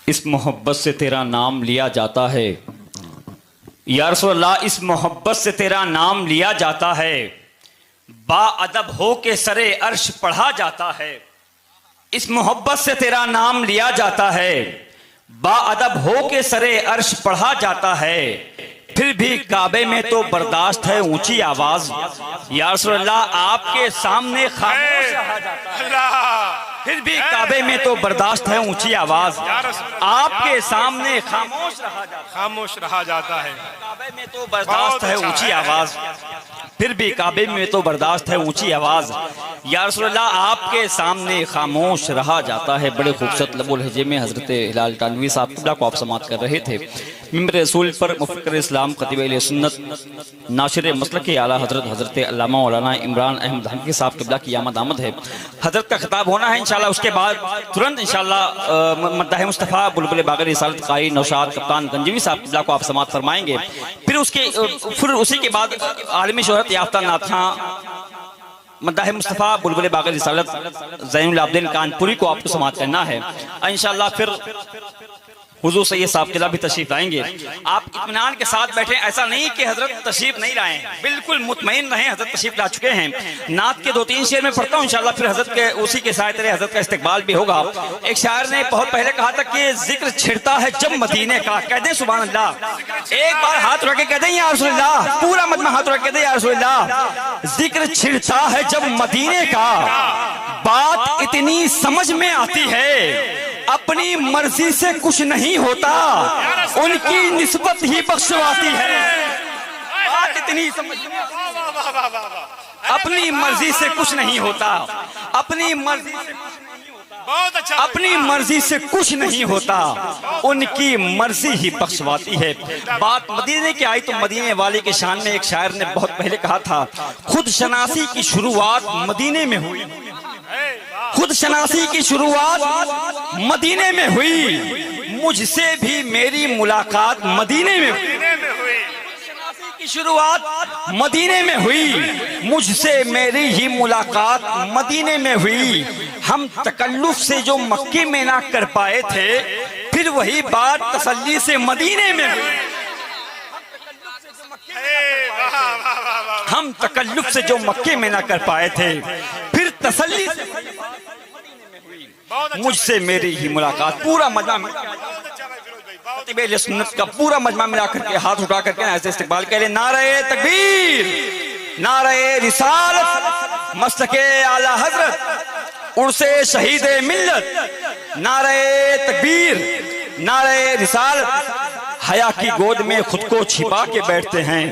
इस मोहब्बत से तेरा नाम लिया जाता है। या रसूल अल्लाह, इस मोहब्बत से तेरा नाम लिया जाता है। बाअदब हो के सरे अर्श पढ़ा जाता है। इस मोहब्बत से तेरा नाम लिया जाता है। बाअदब हो के सरे अर्श पढ़ा जाता है। फिर भी काबे में तो बर्दाश्त है ऊंची आवाज। या रसूल अल्लाह, आपके सामने खामोश रहा जाता है। फिर भी काबे में तो बर्दाश्त है ऊंची आवाज। आपके सामने खामोश रहा जाता है। काबे में तो बर्दाश्त है ऊंची आवाज। फिर भी काबे में तो बर्दाश्त है ऊंची आवाज। या रसूल अल्लाह, आपके सामने खामोश रहा जाता है। बड़े खूबसूरत लबो लहजे में हजरत हिलाल तानवी साहब किबला को आप समात कर रहे थे। मिंबर रसूल पर मुफक्किर इस्लाम खतीब अहले सुन्नत नाशिर मसलक के आला हजरत हजरत अल्लामा मौलाना इमरान अहमद हनफी साहब किबला की आमद आमद है। हजरत का खिताब होना है इंशाल्लाह। उसके बाद तुरंत इंशाल्लाह मद्दाह मुस्तफ़ा बुलबुल बागर रिसालत कारी नौशाद कप्तान गंजवी साहब किबला को आप समात फरमाएंगे। फिर उसी के बाद आलमी शोहरत याफ्ता नाथा मद्दाह मुस्तफ़ा बुलबुल बागर रिसालत ज़ैनुल आबदीन कानपुरी को आपको समात करना है इंशाल्लाह। फिर हुजूर सैयद साहब किला भी तशरीफ लाएंगे। आप इत्मीनान के साथ बैठे, ऐसा नहीं कि हजरत तशरीफ नहीं लाए, बिल्कुल मुतमईन रहें, हजरत तशरीफ ला चुके हैं। नात के 2-3 शेर में पढ़ता हूँ इंशाल्लाह। फिर हजरत के उसी के साथ हजरत का इस्तकबाल भी होगा। एक शायर ने बहुत पहले कहा था कि जिक्र छिड़ता है जब मदीने का। कह दें सुभान अल्लाह। एक बार हाथ रख के कह दें या रसूल अल्लाह, पूरा मजमा हाथ रख के दे या रसूल अल्लाह। जिक्र छिड़ता है जब मदीने का, बात इतनी समझ में आती है, अपनी मर्जी से कुछ नहीं होता, उनकी निस्बत ही बख्शवाती है। बात इतनी समझ में, अपनी मर्जी से कुछ नहीं होता, अपनी मर्जी से बहुत अच्छा, अपनी मर्जी से कुछ नहीं होता, उनकी मर्जी ही बख्शवाती है। बात मदीने की आई तो मदीने वाले के शान में एक शायर ने बहुत पहले कहा था, खुद शनासी की शुरुआत मदीने में हुई। खुद शनासी की शुरुआत मदीने में हुई, मुझसे भी मेरी मुलाकात मदीने में हुई। शनासी की शुरुआत मदीने में हुई, मुझसे मेरी ही मुलाकात मदीने में हुई। हम तकल्लुफ से जो मक्के में ना कर पाए थे, फिर वही बात तसल्ली से मदीने में हुई। हम तकल्लुफ से जो मक्के में ना कर पाए थे, फिर तसल्ली से मुझसे मेरी ही मुलाकात। पूरा मजमा सुन्नत का पूरा मजमा मिला करके हाथ उठा करके ऐसे इस्तेमाल करें। नारे तकबीर, नारे रिसालत, मस्तके आला हजरत, उर्से शहीद मिल्लत। नारे तकबीर, नारे रिसालत। हया की गोद में खुद को छिपा के बैठते हैं,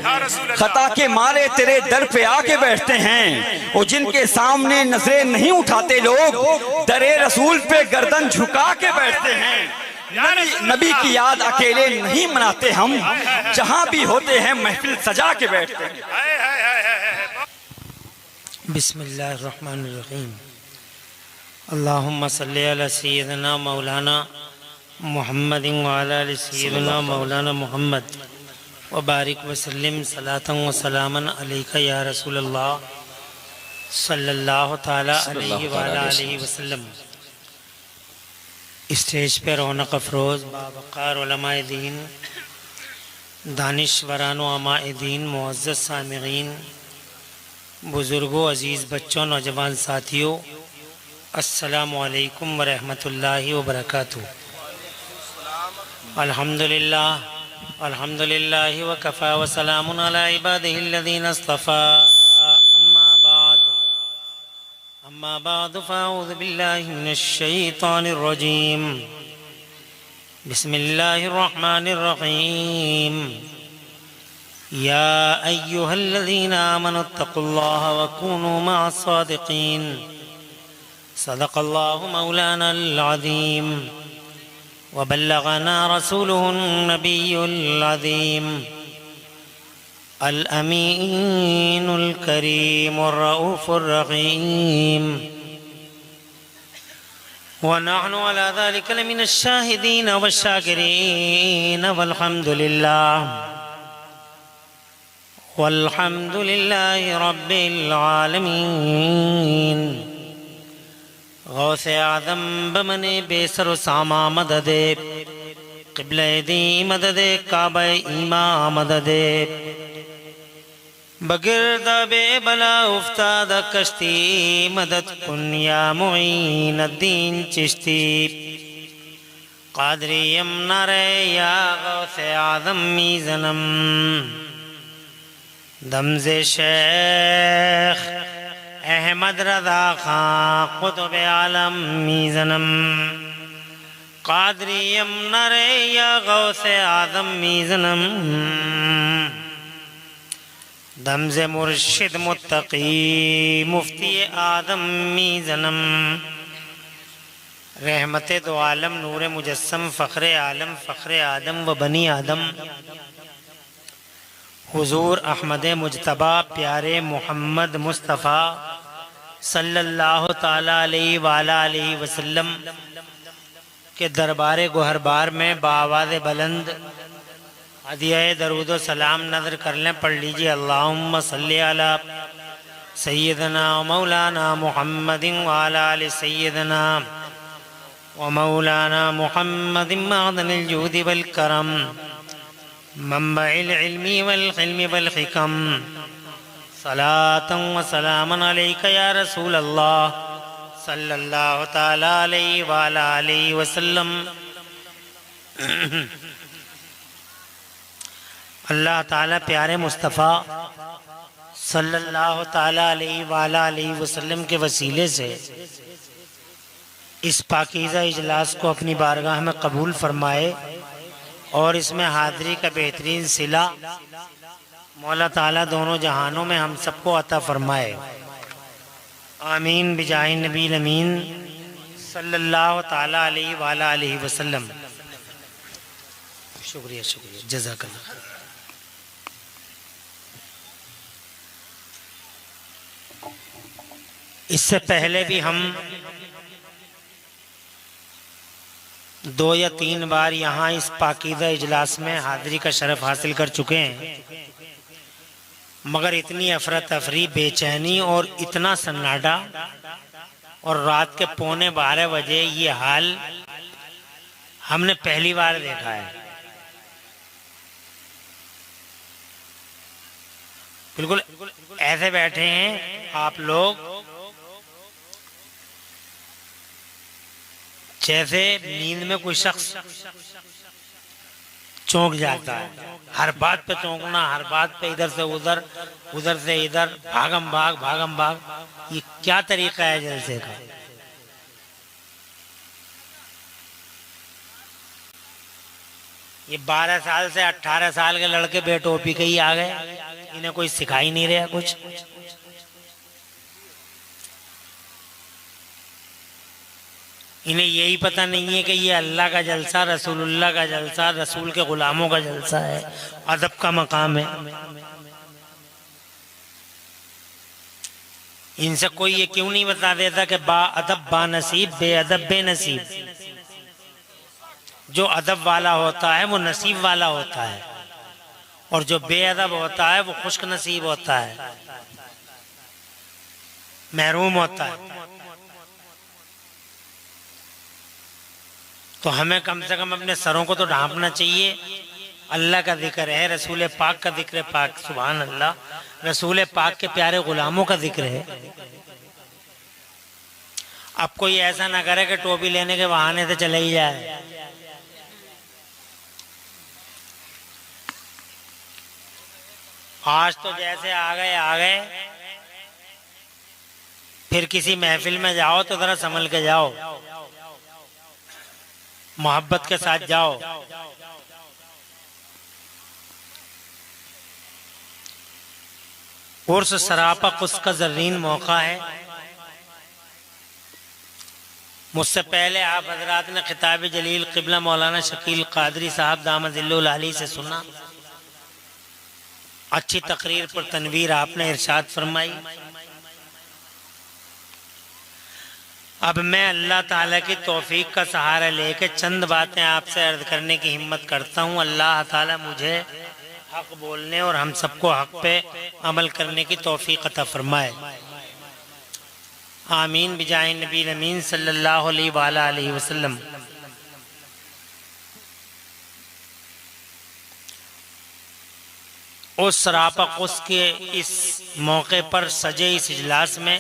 खता के मारे तेरे दर पे आके बैठते हैं। और जिनके सामने नजरें नहीं उठाते लोग, दरे रसूल पे गर्दन झुका के बैठते हैं। नबी की याद अकेले नहीं मनाते हम, जहां भी होते हैं महफिल सजा के बैठते हैं। बिस्मिल्लाहिर्रहमानिर्रहीम। अल्लाहुम्मा सल्ली अला सय्यिदना मौलाना मुहम्मद व अला आलि सय्यिदना मौलाना मुहम्मद व बारिक वसल्लिम सलातन व सलामन अलैका या रसूल अल्लाह सल्लल्लाहु तआला अलैहि व अला आलिहि वसल्लम। स्टेज पर रौनक अफरोज बावक़ार उलमाए दीन, दानिशवरान व अमाए दीन, मुअज़्ज़ज़ सामिईन, बुज़ुर्गों, अज़ीज़ बच्चों, नौजवान साथियों, अस्सलामु अलैकुम व रहमतुल्लाहि व बरकातुहू। अल्हम्दुलिल्लाह, अल्हम्दुलिल्लाहि व कफ़ा व सलामुन अला इबादिहिल्लज़ीना इस्तफ़ा। अम्मा बाद फ़अऊज़ु बिल्लाहि मिनश शैतानिर रजीम। बिस्मिल्लाहिर रहमानिर रहीम। या अय्युहल्लज़ीना आमनुत्तक़ुल्लाह व कूनू मअस सादिक़ीन। सदक़ल्लाहु मौलानल अज़ीम व बल्लगना रसूलुहुन नबियुल अज़ीम अल अमीनुल करीमुर रऊफुर रहीम। व नहनु अला ज़ालिका लमिनश शाहिदीन व शाकिरीन वल्हम्दुलिल्लाहि रब्बिल आलमीन। गौसे आदम बमने बेसर सामा मददे क़िबले दी मददे काबे ईमा मददे बगिरद बेबला उफ्ताद कश्ती मदद कुन या मुईन अद्दीन चिश्ती क़ादरियम नरे या गौसे आदम मीज़नम दमज़े शेख अहमद रज़ा खां क़ुतुब आलम मीज़नम क़ादरियम नरे या गौसे आदम मीज़नम दमज़े मुर्शिद मुत्तकी मुफ्ती आदम मीज़नम रहमते दो आलम नूर मुजस्सम फ़ख्रे आलम फ़ख्रे आदम व बनी आदम हुजूर अहमद मुजतबा प्यारे मोहम्मद मुस्तफ़ा सल्लल्लाहु ताला अलैहि वसल्लम के दरबार गोहरबार में बाआवाज़ बुलंद हदिया दरूद सलाम नज़र कर लें। पढ़ लीजिए अल्लाहुम्मा सल्ली अला सय्यदना मौलाना मुहम्मदिन व अला आलि सय्यदना व मौलाना मुहम्मदिन मअदनिल जूदि वल करम मंबइल इल्मी वल हिल्मी वल हिकम सलातन व सलामन अलैका या रसूल अल्लाह सल्लल्लाहु ताला अलैहि व अला आलिहि वसल्लम। अल्लाह ताला प्यारे मुस्तफ़ा सल्लल्लाहु ताला अलैहि व अला आलिहि वसल्लम के वसीले से इस पाकीज़ा इजलास को अपनी बारगाह में कबूल फरमाए और इसमें हाज़िरी का बेहतरीन सिला मौला ताला दोनों जहानों में हम सबको अता फरमाए। आमीन बिजाहि नबील अमीन सल्लल्लाहु ताला अलैहि व अला आलिहि वसल्लम। शुक्रिया शुक्रिया जज़ाकल्लाह। इससे पहले भी हम 2 या 3 बार यहाँ इस पाकीज़ा इजलास में हाज़िरी का शरफ हासिल कर चुके हैं, मगर इतनी अफरा तफरी बेचैनी और इतना सन्नाटा और रात के 11:15 बजे ये हाल हमने पहली बार देखा है। बिल्कुल ऐसे बैठे हैं आप लोग जैसे नींद में कोई शख्स चौंक जाता है। हर बात पे चौंकना, हर बात पे इधर से उधर, उधर से इधर, भागम भाग। ये क्या तरीका है जलसे का? ये 12 साल से 18 साल के लड़के बेटोपी के ही आ गए, इन्हें कोई सिखा ही नहीं रहा कुछ। इन्हें यही पता नहीं है कि ये अल्लाह का जलसा, रसूलुल्लाह का जलसा, रसूल के गुलामों का जलसा है, अदब का मकाम है। इनसे कोई ये क्यों नहीं बता देता कि बा अदब बा नसीब, बेअदब बेनसीब। जो अदब वाला होता है वो नसीब वाला होता है, और जो बेअदब होता है वो खुश्क नसीब होता है, महरूम होता है। तो हमें कम से कम अपने सरों को तो ढांपना चाहिए। अल्लाह का जिक्र है, रसूल पाक का जिक्र पाक, सुभान अल्लाह, रसूल पाक के प्यारे गुलामों का जिक्र है। अब कोई ऐसा ना करे कि टोपी लेने के बहाने से चले ही जाए। आज तो जैसे आ गए, फिर किसी महफिल में जाओ तो जरा संभल के जाओ, मोहब्बत के साथ जाओ। उर्स सरापा कुछ का जर्रीन मौका है। मुझसे पहले आप हजरात ने खिताब जलील क़िबला मौलाना शकील क़ादरी साहब दामदिल्लुल आली से सुना। अच्छी तकरीर पर तनवीर आपने इरशाद फरमाई। अब मैं अल्लाह ताला की तौफीक का सहारा लेके चंद बातें आपसे अर्ज करने की हिम्मत करता हूँ। अल्लाह ताला मुझे हक बोलने और हम सबको हक पे अमल करने की तौफीक अता फरमाए। आमीन बिजाए नबी अमीन सल्लल्लाहु अलैहि वसल्लम। उस सरापा उसके इस मौके पर सजे इस इजलास में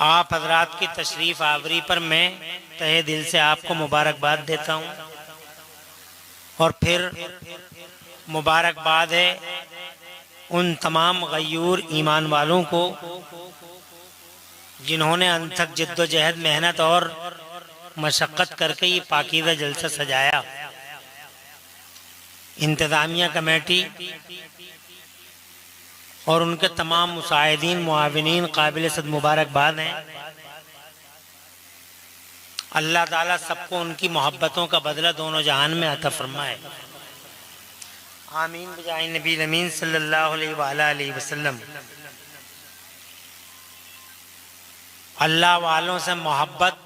आप हजरात की तशरीफ आवरी पर मैं तहे दिल से आपको मुबारकबाद देता हूँ। और फिर मुबारकबाद है उन तमाम गयूर ईमान वालों को जिन्होंने अनथक जिद्दोजहद मेहनत और मशक्क़त करके ये पाकीज़ा जलसा सजाया। इंतज़ामिया कमेटी और उनके तमाम मुसाहिदीन मुआविनीन काबिल सद मुबारकबाद हैं। अल्लाह ताला सबको उनकी मोहब्बतों का बदला दोनों जहान में अता फरमाए। आमीन बिजाए नबी अमीन सल्लल्लाहु अलैहि वसल्लम। अल्लाह वालों से मोहब्बत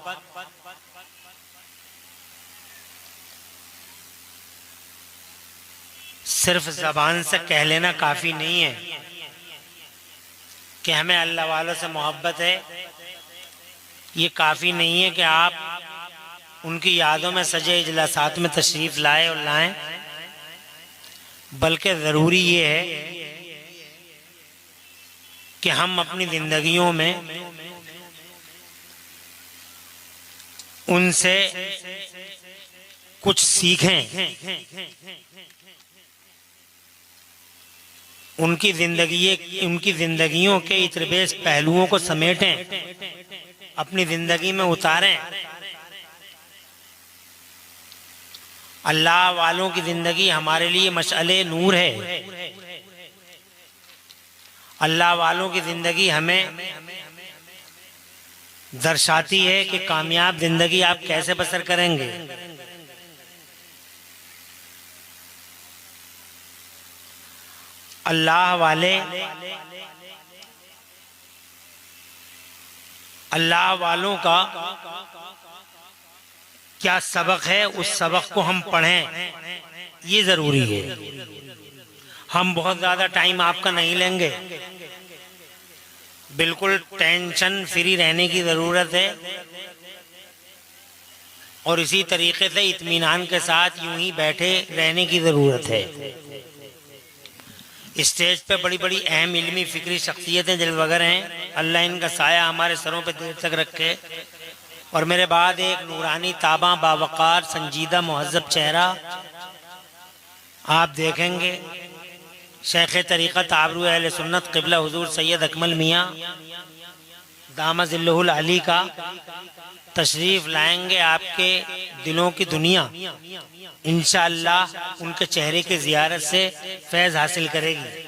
सिर्फ ज़बान से कह लेना काफ़ी नहीं है कि हमें अल्लाह वालों से मोहब्बत है। ये काफ़ी नहीं है कि आप उनकी यादों में सजे इजलासात में तशरीफ़ लाए और लाएं, बल्कि ज़रूरी ये है कि हम अपनी ज़िंदगियों में उनसे कुछ सीखें, उनकी ज़िंदगियों के इतरबेस पहलुओं को समेटें, अपनी ज़िंदगी में उतारें। अल्लाह वालों की ज़िंदगी हमारे लिए मशअले नूर है। अल्लाह वालों की ज़िंदगी हमें दर्शाती है कि कामयाब ज़िंदगी आप कैसे बसर करेंगे। अल्लाह वाले अल्लाह वालों का क्या सबक है, उस सबक को हम पढ़ें, ये ज़रूरी है। हम बहुत ज़्यादा टाइम आपका नहीं लेंगे, बिल्कुल टेंशन फ्री रहने की ज़रूरत है और इसी तरीके से इत्मीनान के साथ यूं ही बैठे रहने की ज़रूरत है। स्टेज पे बड़ी बड़ी अहम इल्मी फिक्री शख्सियतें जलवगर हैं, अल्लाह इनका साया हमारे सरों पे देर तक रखे। और मेरे बाद एक नूरानी ताबा बावकार संजीदा मुहज़्ज़ब चेहरा आप देखेंगे, शेख तरीक़त आबरू अहले सुन्नत क़िबला हुज़ूर सैयद अकमल मियाँ दामद ज़िल्लुहुल अली का तशरीफ़ लाएंगे। आपके दिलों की दुनिया इंशाअल्लाह उनके चेहरे की ज़ियारत से फैज़ हासिल करेगी।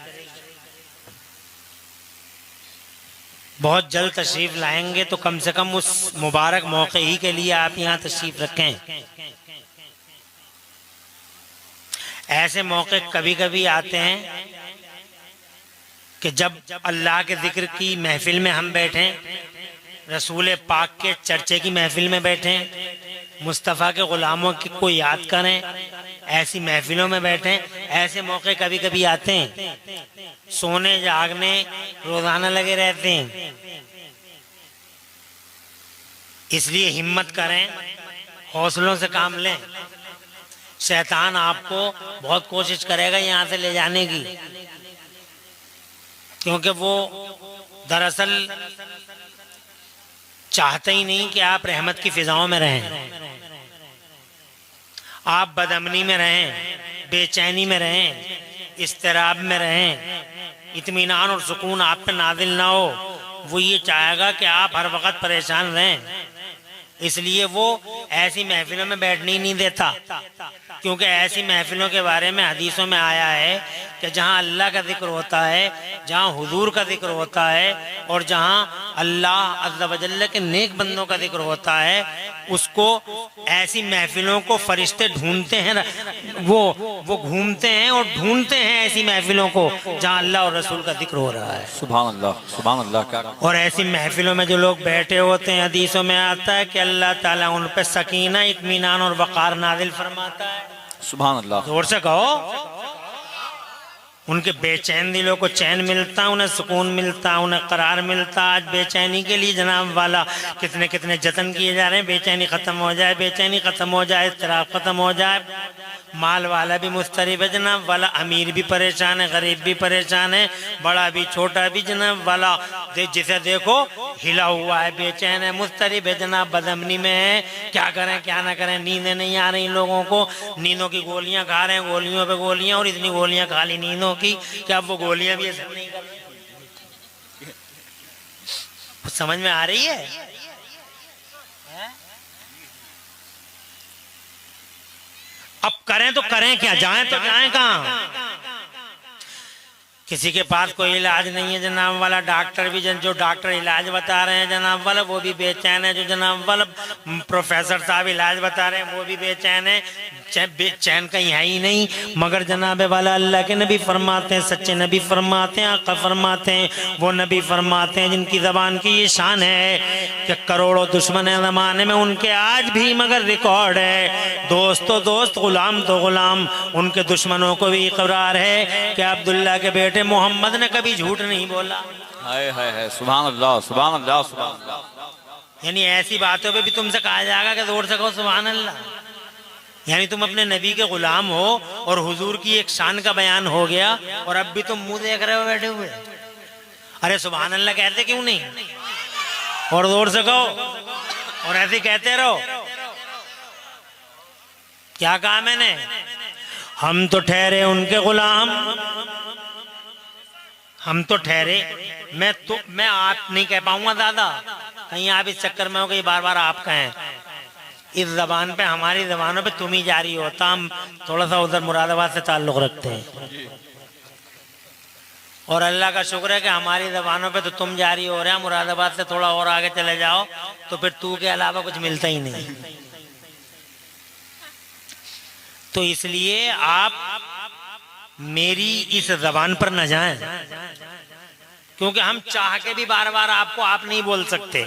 बहुत जल्द तशरीफ़ लाएंगे तो कम से कम उस मुबारक मौके ही के लिए आप यहाँ तशरीफ़ रखें। ऐसे मौके कभी कभी आते हैं कि जब अल्लाह के जिक्र की महफिल में हम बैठें, रसूल पाक के चर्चे की महफिल में बैठें, मुस्तफ़ा के ग़ुलामों को याद करें, ऐसी महफिलों में बैठें। ऐसे मौके कभी कभी आते हैं, सोने जागने रोज़ाना लगे रहते हैं। इसलिए हिम्मत करें, हौसलों से काम लें। शैतान आपको बहुत कोशिश करेगा यहाँ से ले जाने की, क्योंकि वो दरअसल चाहते ही नहीं कि आप रहमत की फिजाओं में रहें, आप बदअमनी में रहें, बेचैनी में रहें, इस्तिराब में रहें, इत्मीनान और सुकून आप पे नाजिल ना हो। वो ये चाहेगा कि आप हर वक्त परेशान रहें। इसलिए वो ऐसी महफिलों में बैठने ही नहीं देता, क्योंकि ऐसी महफिलों के बारे में हदीसों में आया है कि जहाँ अल्लाह का जिक्र होता है, जहाँ हुजूर का जिक्र होता है और जहाँ अल्लाह अज़्ज़ा व जल्ल के नेक बंदों का जिक्र होता है, उसको ऐसी महफिलों को फरिश्ते ढूंढते हैं। वो घूमते हैं और ढूंढते हैं ऐसी महफिलों को जहाँ अल्लाह और रसूल का जिक्र हो रहा है। सुभान अल्लाह, सुभान अल्लाह। क्या और ऐसी महफिलों में जो लोग बैठे होते हैं, हदीसों में आता है कि अल्लाह ताला उन पर सकीना, इत्मीनान और वक़ार नाजिल फरमाता है। सुभान अल्लाह। जोर से कहो। उनके बेचैन दिलों को चैन मिलता, उन्हें सुकून मिलता, उन्हें करार मिलता। आज बेचैनी के लिए जनाब वाला कितने कितने जतन किए जा रहे हैं, बेचैनी ख़त्म हो जाए, बेचैनी ख़त्म हो जाए, इत्तराब ख़त्म हो जाए। माल वाला भी मुस्तरिब है जनाब वाला, अमीर भी परेशान है, गरीब भी परेशान है, बड़ा भी छोटा भी जनाब वाला जिसे देखो हिला हुआ है, बेचैन है, मुस्तरिब है जनाब, बदअमनी में है। क्या करें क्या ना करें, नींदें नहीं आ रही लोगों को, नींदों की गोलियां खा रहे हैं, गोलियों पे गोलियां, और इतनी गोलियां खा ली नींदों की कि अब वो गोलियां भी असर नहीं कर रही। समझ में आ रही है? अब करें तो करें क्या, जाएं तो जाएं कहाँ? किसी के पास कोई इलाज नहीं है जनाब वाला, डॉक्टर भी जो डॉक्टर इलाज बता रहे हैं जनाब वाला वो भी बेचैन है, जो जनाब वाला प्रोफेसर साहब इलाज बता रहे हैं वो भी बेचैन है। चैन कहीं है ही नहीं। मगर जनाब वाला अल्लाह के नबी फरमाते हैं, सच्चे नबी फरमाते हैं, आका फरमाते हैं, वो नबी फरमाते हैं जिनकी ज़बान की ये शान है कि करोड़ों दुश्मन है ज़माने में, उनके आज भी मगर रिकॉर्ड है, दोस्त तो दोस्त, गुलाम तो गुलाम। उनके दुश्मनों को भी इकरार है कि अब्दुल्ला के बेटे मोहम्मद ने कभी झूठ नहीं बोला। है सुभान अल्लाह, सुभान अल्लाह, सुभान अल्लाह। यानी ऐसी बातों पे भी तुमसे कहा जाएगा कि जोर से कहो सुभान अल्लाह। यानी तुम अपने नबी के गुलाम हो और हुजूर की एक शान का बयान हो गया और अब भी तुम मुंह देख रहे हो बैठे हुए। अरे सुभान अल्लाह कहते क्यों नहीं? और जोर से कहो और ऐसे कहते रहो। क्या कहा मैंने? हम तो ठहरे उनके गुलाम, हम तो ठहरे। मैं आप नहीं कह पाऊंगा दादा, कहीं आप इस चक्कर में हो गई बार बार आप कहें। इस जबान पे, हमारी जबानों पे तुम ही जारी होता, हम थोड़ा सा उधर मुरादाबाद से ताल्लुक रखते हैं और अल्लाह का शुक्र है कि हमारी जबानों पे तो तुम जारी हो रहे हैं। मुरादाबाद से थोड़ा और आगे चले जाओ तो फिर तू के अलावा कुछ मिलता ही नहीं। तो इसलिए आप मेरी इस जबान पर न जाएं, क्योंकि हम चाह के भी बार बार आपको आप नहीं बोल सकते,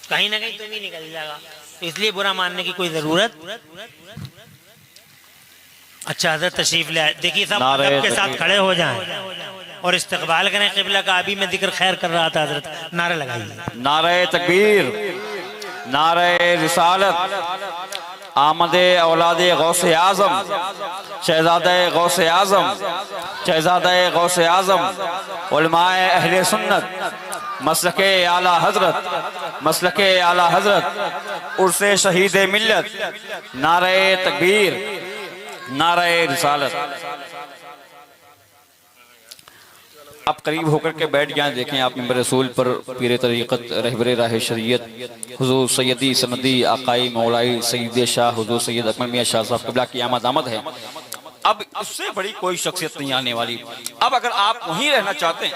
कहीं ना कहीं तुम ही निकल जाएगा। तो इसलिए बुरा मानने की कोई जरूरत। अच्छा हज़रत तशरीफ ले आए, देखिए सब अदब के साथ खड़े हो जाएं और इस्तकबाल करें क़िबला का। अभी मैं जिक्र खैर कर रहा था, हज़रत नारा लगाइए। नारे तकबीर, नारे रिसालत, आमदे औलादे गौसे आज़म, शहज़ादे गौसे आज़म, शहज़ादे गौसे आज़म, उलमाए अहले सुन्नत, मसलके आला हजरत, मसलके आला हजरत, उर्से शहीद मिल्लत, नारे तकबीर, नारे रिसालत। आप करीब होकर के बैठ जाएं, देखें आप मिंबर रसूल पर पीर तरीक़त रहबर राह शरीयत हुजूर सैयदी सनदी आकाई मौलाई सईद शाह हुजूर सैयद अकमल मियां शाह साहब क़िबला की आमद है। अब उससे बड़ी कोई शख्सियत नहीं आने वाली। अब अगर आप वहीं रहना चाहते हैं,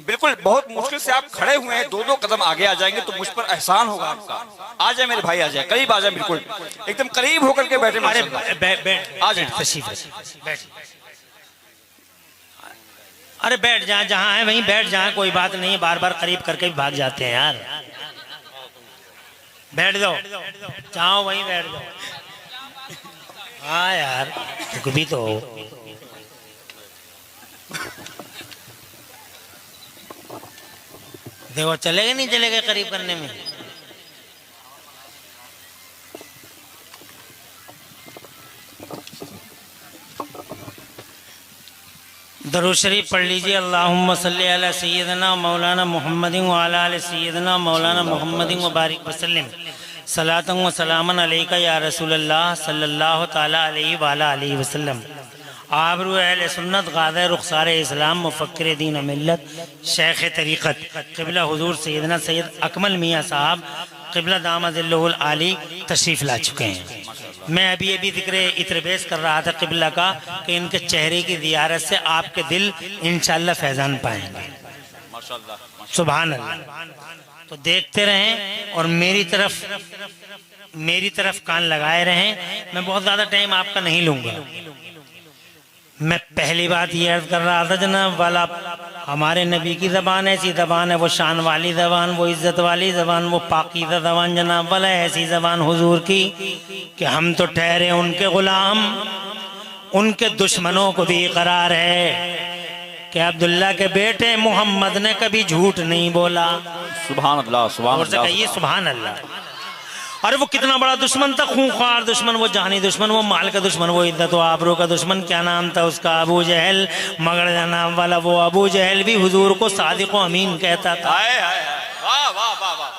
बिल्कुल बहुत मुश्किल से आप खड़े हुए हैं, दो कदम आगे आ जाएंगे तो मुझ पर एहसान होगा आपका। आ जाए मेरे भाई, आ जाए, करीब आ जाए, बिल्कुल एकदम करीब होकर के बैठे। आ जाए, अरे बैठ जाए, जहां है वहीं बैठ जाए, कोई बात नहीं। बार बार करीब करके भी भाग जाते हैं यार। बैठ जाओ, चाहो वहीं बैठ जाओ। हाँ यार, तुक भी तो हो। देखो चलेगा नहीं चलेगा करीब करने में। दरूद शरीफ पढ़ लीजिए। अल्लाहुम्मा सल्ली अला सय्यदना मौलाना मुहम्मदिन व अला आलि सय्यदना मौलाना मुहम्मदिन व बारिक वसल्लम सलातन व सलामन अलैका या रसूलल्लाह सल्लल्लाहु ताला अलैहि व अला आलिहि वसल्लम। आबरू अहले सुन्नत, गाज़ी रुख़सार इस्लाम, मुफ़क्किर दीन मिल्लत, शेख तरीक़त क़िबला हुज़ूर सैयदना सैयद अकमल मियाँ साहब क़िबला दामदिल्लहुल आली तशरीफ़ ला चुके हैं। मैं अभी ज़िक्र इतरबेस कर रहा था क़िबला का कि इनके चेहरे की ज़ियारत से आपके दिल इंशाअल्लाह फैज़ान पाएंगे। सुभान अल्लाह। तो देखते रहें और मेरी तरफ कान लगाए रहें। मैं बहुत ज़्यादा टाइम आपका नहीं लूँगा। मैं पहली बात ये अर्ज़ कर रहा था जनाब वाला, हमारे नबी की ज़बान ऐसी ज़बान है, वो शान वाली ज़बान, वो इज़्ज़त वाली ज़बान, वो पाकीज़ा ज़बान जनाब वाला, ऐसी ज़बान हुजूर की कि हम तो ठहरे उनके ग़ुलाम उनके दुश्मनों को भी इकरार है कि अब्दुल्ला के बेटे मोहम्मद ने कभी झूठ नहीं बोला। सुभान अल्लाह, सुभान अल्लाह, कहिए सुभान अल्लाह। अरे वो कितना बड़ा दुश्मन था, खूंखार दुश्मन, वो जानी दुश्मन, वो माल का दुश्मन, वो इद्दत व आबरू का दुश्मन। क्या नाम था उसका? अबू जहल, मगड़ नाम वाला वो अबू जहल भी हुजूर को सादिक व अमीन कहता था। वाह वाह वाह वाह,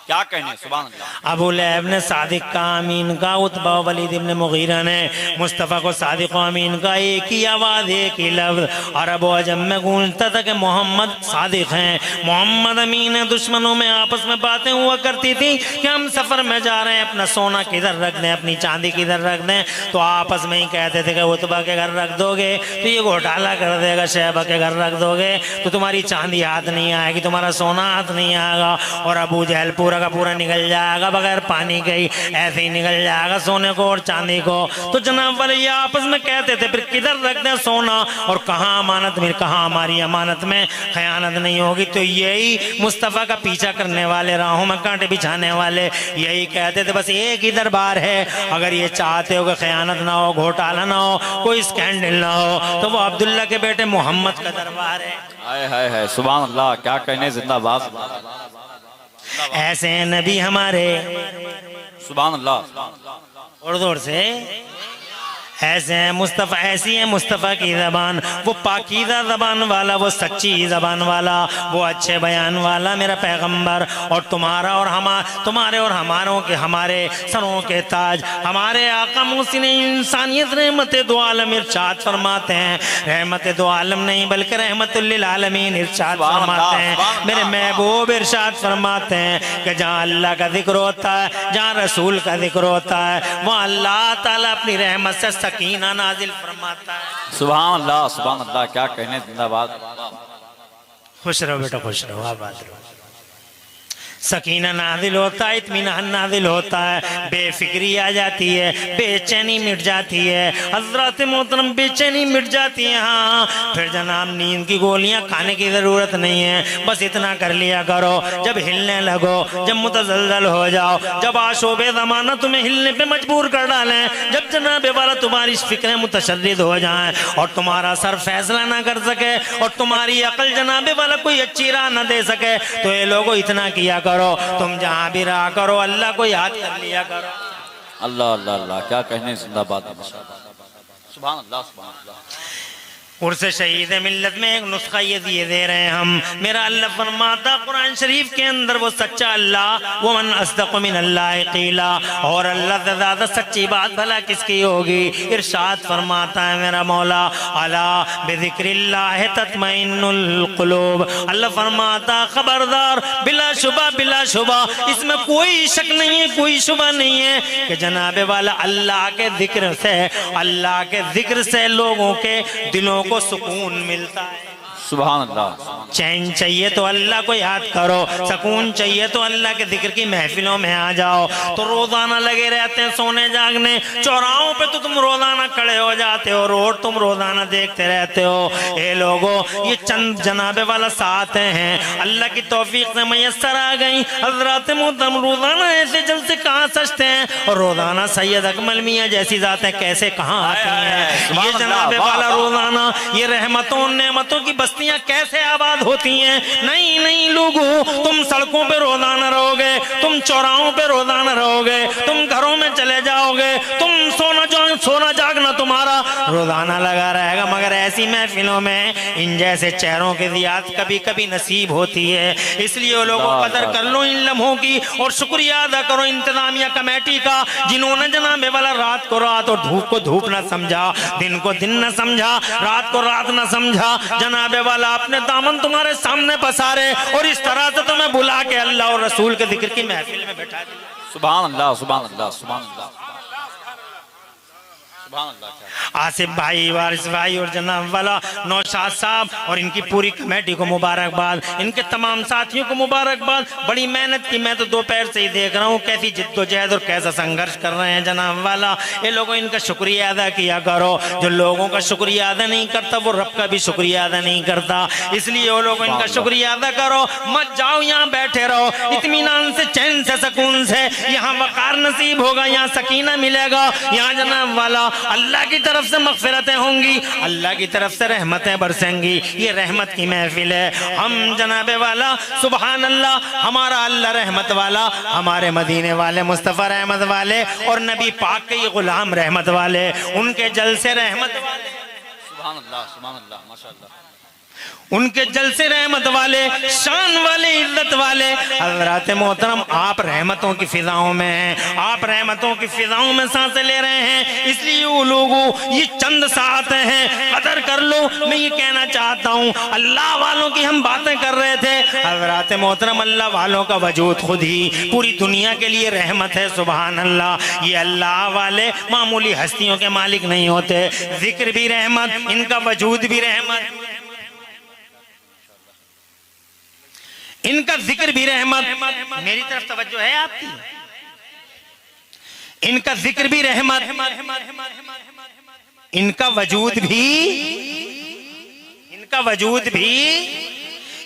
क्या कहने, सुभान अल्लाह। अबू लहब ने सादिक का अमीन का, उत्बा वलीद इब्न मुगीरा ने मुस्तफ़ा को सादिक व अमीन का, एक ही आवाज़ एक ही लफ्ज़ अरब व अजम में गूंजता था कि मोहम्मद सादिक हैं, मोहम्मद अमीन है। दुश्मनों में आपस में बातें हुआ करती थी कि हम सफ़र में जा रहे हैं, अपना सोना किधर रख दें, अपनी चांदी किधर रख दें। तो आपस में ही कहते थे कि उत्बा के घर रख दोगे तो ये घोटाला कर देगा, शहबा के घर रख दोगे तो तुम्हारी चांदी हाथ नहीं आएगी, तुम्हारा सोना हाथ नहीं आएगा, और अबू जहल पूरा का पूरा निकल जाएगा बगैर पानी के ही, ऐसे ही निकल जाएगा सोने को और चांदी को। तो जनाब वाले ये आपस में कहते थे फिर किधर रख दें सोना और कहाँ अमानत में, कहाँ हमारी अमानत में खयानत नहीं होगी। तो यही मुस्तफ़ा का पीछा करने वाले, राहों में कांटे बिछाने वाले यही कहते थे बस एक ही दरबार है, अगर ये चाहते हो कि खयानत ना हो, घोटाला ना हो, कोई स्कैंडल ना हो, तो वो अब्दुल्ला के बेटे मोहम्मद का दरबार है। हाय हाय हाय, सुभान अल्लाह, क्या कहने, जिंदाबाद। ऐसे हैं नबी हमारे, सुभान अल्लाह। और जोर से ऐसे हैं मुस्तफ़ा, ऐसी है मुस्तफ़ा की ज़बान, वो पाकीज़ा ज़बान वाला, वो सच्ची ज़बान वाला, वो अच्छे बयान वाला मेरा पैगंबर। और तुम्हारा और तुम्हारे और हमारों के, हमारे सरों के ताज, हमारे आका मुहसिन इंसानियत रहमत दो आलम इरशाद फरमाते हैं, रहमत दो आलम नहीं बल्कि रहमतुल लिल आलमीन इरशाद फरमाते हैं, मेरे महबूब इरशाद फरमाते हैं कि जहाँ अल्लाह का जिक्र होता है, जहाँ रसूल का जिक्र होता है, वहाँ अल्लाह ताला अपनी रहमत से सकीना नाजिल फरमाता है। सुभान अल्लाह, सुभान अल्लाह, क्या कहने, जिंदाबाद। खुश रहो बेटा, खुश रहो, आबाद रहो। सकीना नाजिल होता है, इत्मीनान नाजिल होता है, बेफिक्री आ जाती है, बेचैनी मिट जाती है, हजरत मोहतरम बेचैनी मिट जाती है। हाँ, फिर जनाब नींद की गोलियां खाने की ज़रूरत नहीं है, बस इतना कर लिया करो, जब हिलने लगो, जब मुतज़ल्ज़ल हो जाओ, जब आशोबे ज़माना तुम्हें हिलने पे मजबूर कर डालें, जब जनाब वाला तुम्हारी फिक्रें मुतशद्दिद हो जाएं और तुम्हारा सर फैसला ना कर सके और तुम्हारी अकल जनाब वाला कोई अच्छी राह न दे सके, तो ये लोगों इतना किया करो, तुम जहां भी रहा करो अल्लाह को याद कर लिया करो। अल्लाह अल्लाह अल्लाह, क्या कहने, जिंदाबाद। सुभान अल्लाह, सुभान अल्लाह। उर्स शहीद मिल्लत में एक नुस्खा ये दिए दे रहे हैं हम, मेरा अल्लाह फरमाता कुरान शरीफ के अंदर, वो सच्चा अल्लाह, वो मन अस्दक़ मिन अल्लाह क़ीला, और अल्लाह से ज़्यादा सच्ची बात भला किसकी होगी। इरशाद फरमाता है मेरा मौला, अला बिज़िक्रिल्लाह तत्मइन्नुल क़ुलूब, अल्लाह फरमाता खबरदार, बिला शुबा इसमें कोई शक नहीं है, कोई शुबा नहीं है कि जनाबे वाला अल्लाह के जिक्र से, अल्लाह के जिक्र से लोगों के दिलों को सुकून मिलता है। सुभान अल्लाह। चैन चाहिए तो अल्लाह को याद करो, सुकून चाहिए तो अल्लाह के जिक्र की महफिलों में आ जाओ। तो रोजाना लगे रहते हैं सोने जागने, चौराहों पे तो तुम रोजाना खड़े हो जाते हो, रोड तुम रोजाना देखते रहते हो। ये लोगों, ये चंद जनाबे वाला साथ हैं, अल्लाह की तौफीक से मैसर आ गई। हजरत मोहतरम रोजाना ऐसे जलसे कहाँ सजते हैं, और रोजाना सैयद अकमल मियाँ जैसी जातें कैसे कहाँ आती हैं। ये जनाबे वाला रोजाना ये रहमतों नेमतों की बस्तियां कैसे आबाद होती हैं। नहीं लोगों, तुम सड़कों पे रोजाना रहोगे, तुम चौराहों पे रोजाना रहोगे, तुम घरों में चले जाओगे, तुम सोना जागना तुम्हारा रोजाना लगा रहेगा, मगर ऐसी महफिलों में इन जैसे चेहरों की जियारत कभी कभी नसीब होती है। इसलिए वो लोगों कदर कर लो इन लम्हों की, और शुक्रिया अदा करो इंतजामिया कमेटी का, जिन्होंने जनाबे वाला रात को रात और धूप को धूप न समझा, दिन को दिन न समझा, रात को रात न समझा, जनाबे वाला अपने दामन तुम्हारे सामने पसारे और इस तरह से तुम्हें बुला के अल्लाह और रसूल के जिक्र की महफिल में बैठा दिया। सुभान अल्लाह, सुभान अल्लाह, सुभान अल्लाह। आसिफ भाई, वारिस भाई और जनाब वाला नौशाद साहब और इनकी पूरी कमेटी को मुबारकबाद, इनके तमाम साथियों को मुबारकबाद। बड़ी मेहनत की, मैं तो दोपहर से ही देख रहा हूँ कैसी जिद्दोजहद और कैसा संघर्ष कर रहे हैं जनाब वाला। ये लोगों इनका शुक्रिया अदा किया करो, जो लोगों का शुक्रिया अदा नहीं करता वो रब का भी शुक्रिया अदा नहीं करता, इसलिए वो लोगों इनका शुक्रिया अदा करो। मत जाओ, यहाँ बैठे रहो इत्मीनान से, चैन से, सुकून से, यहाँ वकार नसीब होगा, यहाँ सकीना मिलेगा, यहाँ जनाब वाला अल्लाह की तरफ से मग़फ़िरतें होंगी, अल्लाह की तरफ से रहमतें बरसेंगी। ये रहमत की महफिल है। हम जनाबे वाला सुबहान अल्लाह, हमारा अल्लाह रहमत वाला, हमारे मदीने वाले मुस्तफ़ा रहमत वाले और नबी पाक के ये गुलाम रहमत वाले, उनके जल से रहमत वाले, सुभान अल्लाह माशाअल्लाह, उनके जल से रहमत वाले, शान वाले, इज्जत वाले। हज़रात मोहतरम, आप रहमतों की फिजाओं में हैं, आप रहमतों की फिजाओं में सांसें ले रहे हैं। इसलिए वो लोगों, ये चंद साथ हैं, कदर कर लो। मैं ये कहना चाहता हूँ, अल्लाह वालों की हम बातें कर रहे थे। हज़रात मोहतरम, अल्लाह वालों का वजूद खुद ही पूरी दुनिया के लिए रहमत है। सुभान अल्लाह। ये अल्लाह वाले मामूली हस्तियों के मालिक नहीं होते। जिक्र भी रहमत, इनका वजूद भी रहमत, इनका जिक्र भी रहमत। मेरी तरफ तवज्जो है आपकी? इनका जिक्र भी रहमत, इनका वजूद भी, इनका वजूद भी,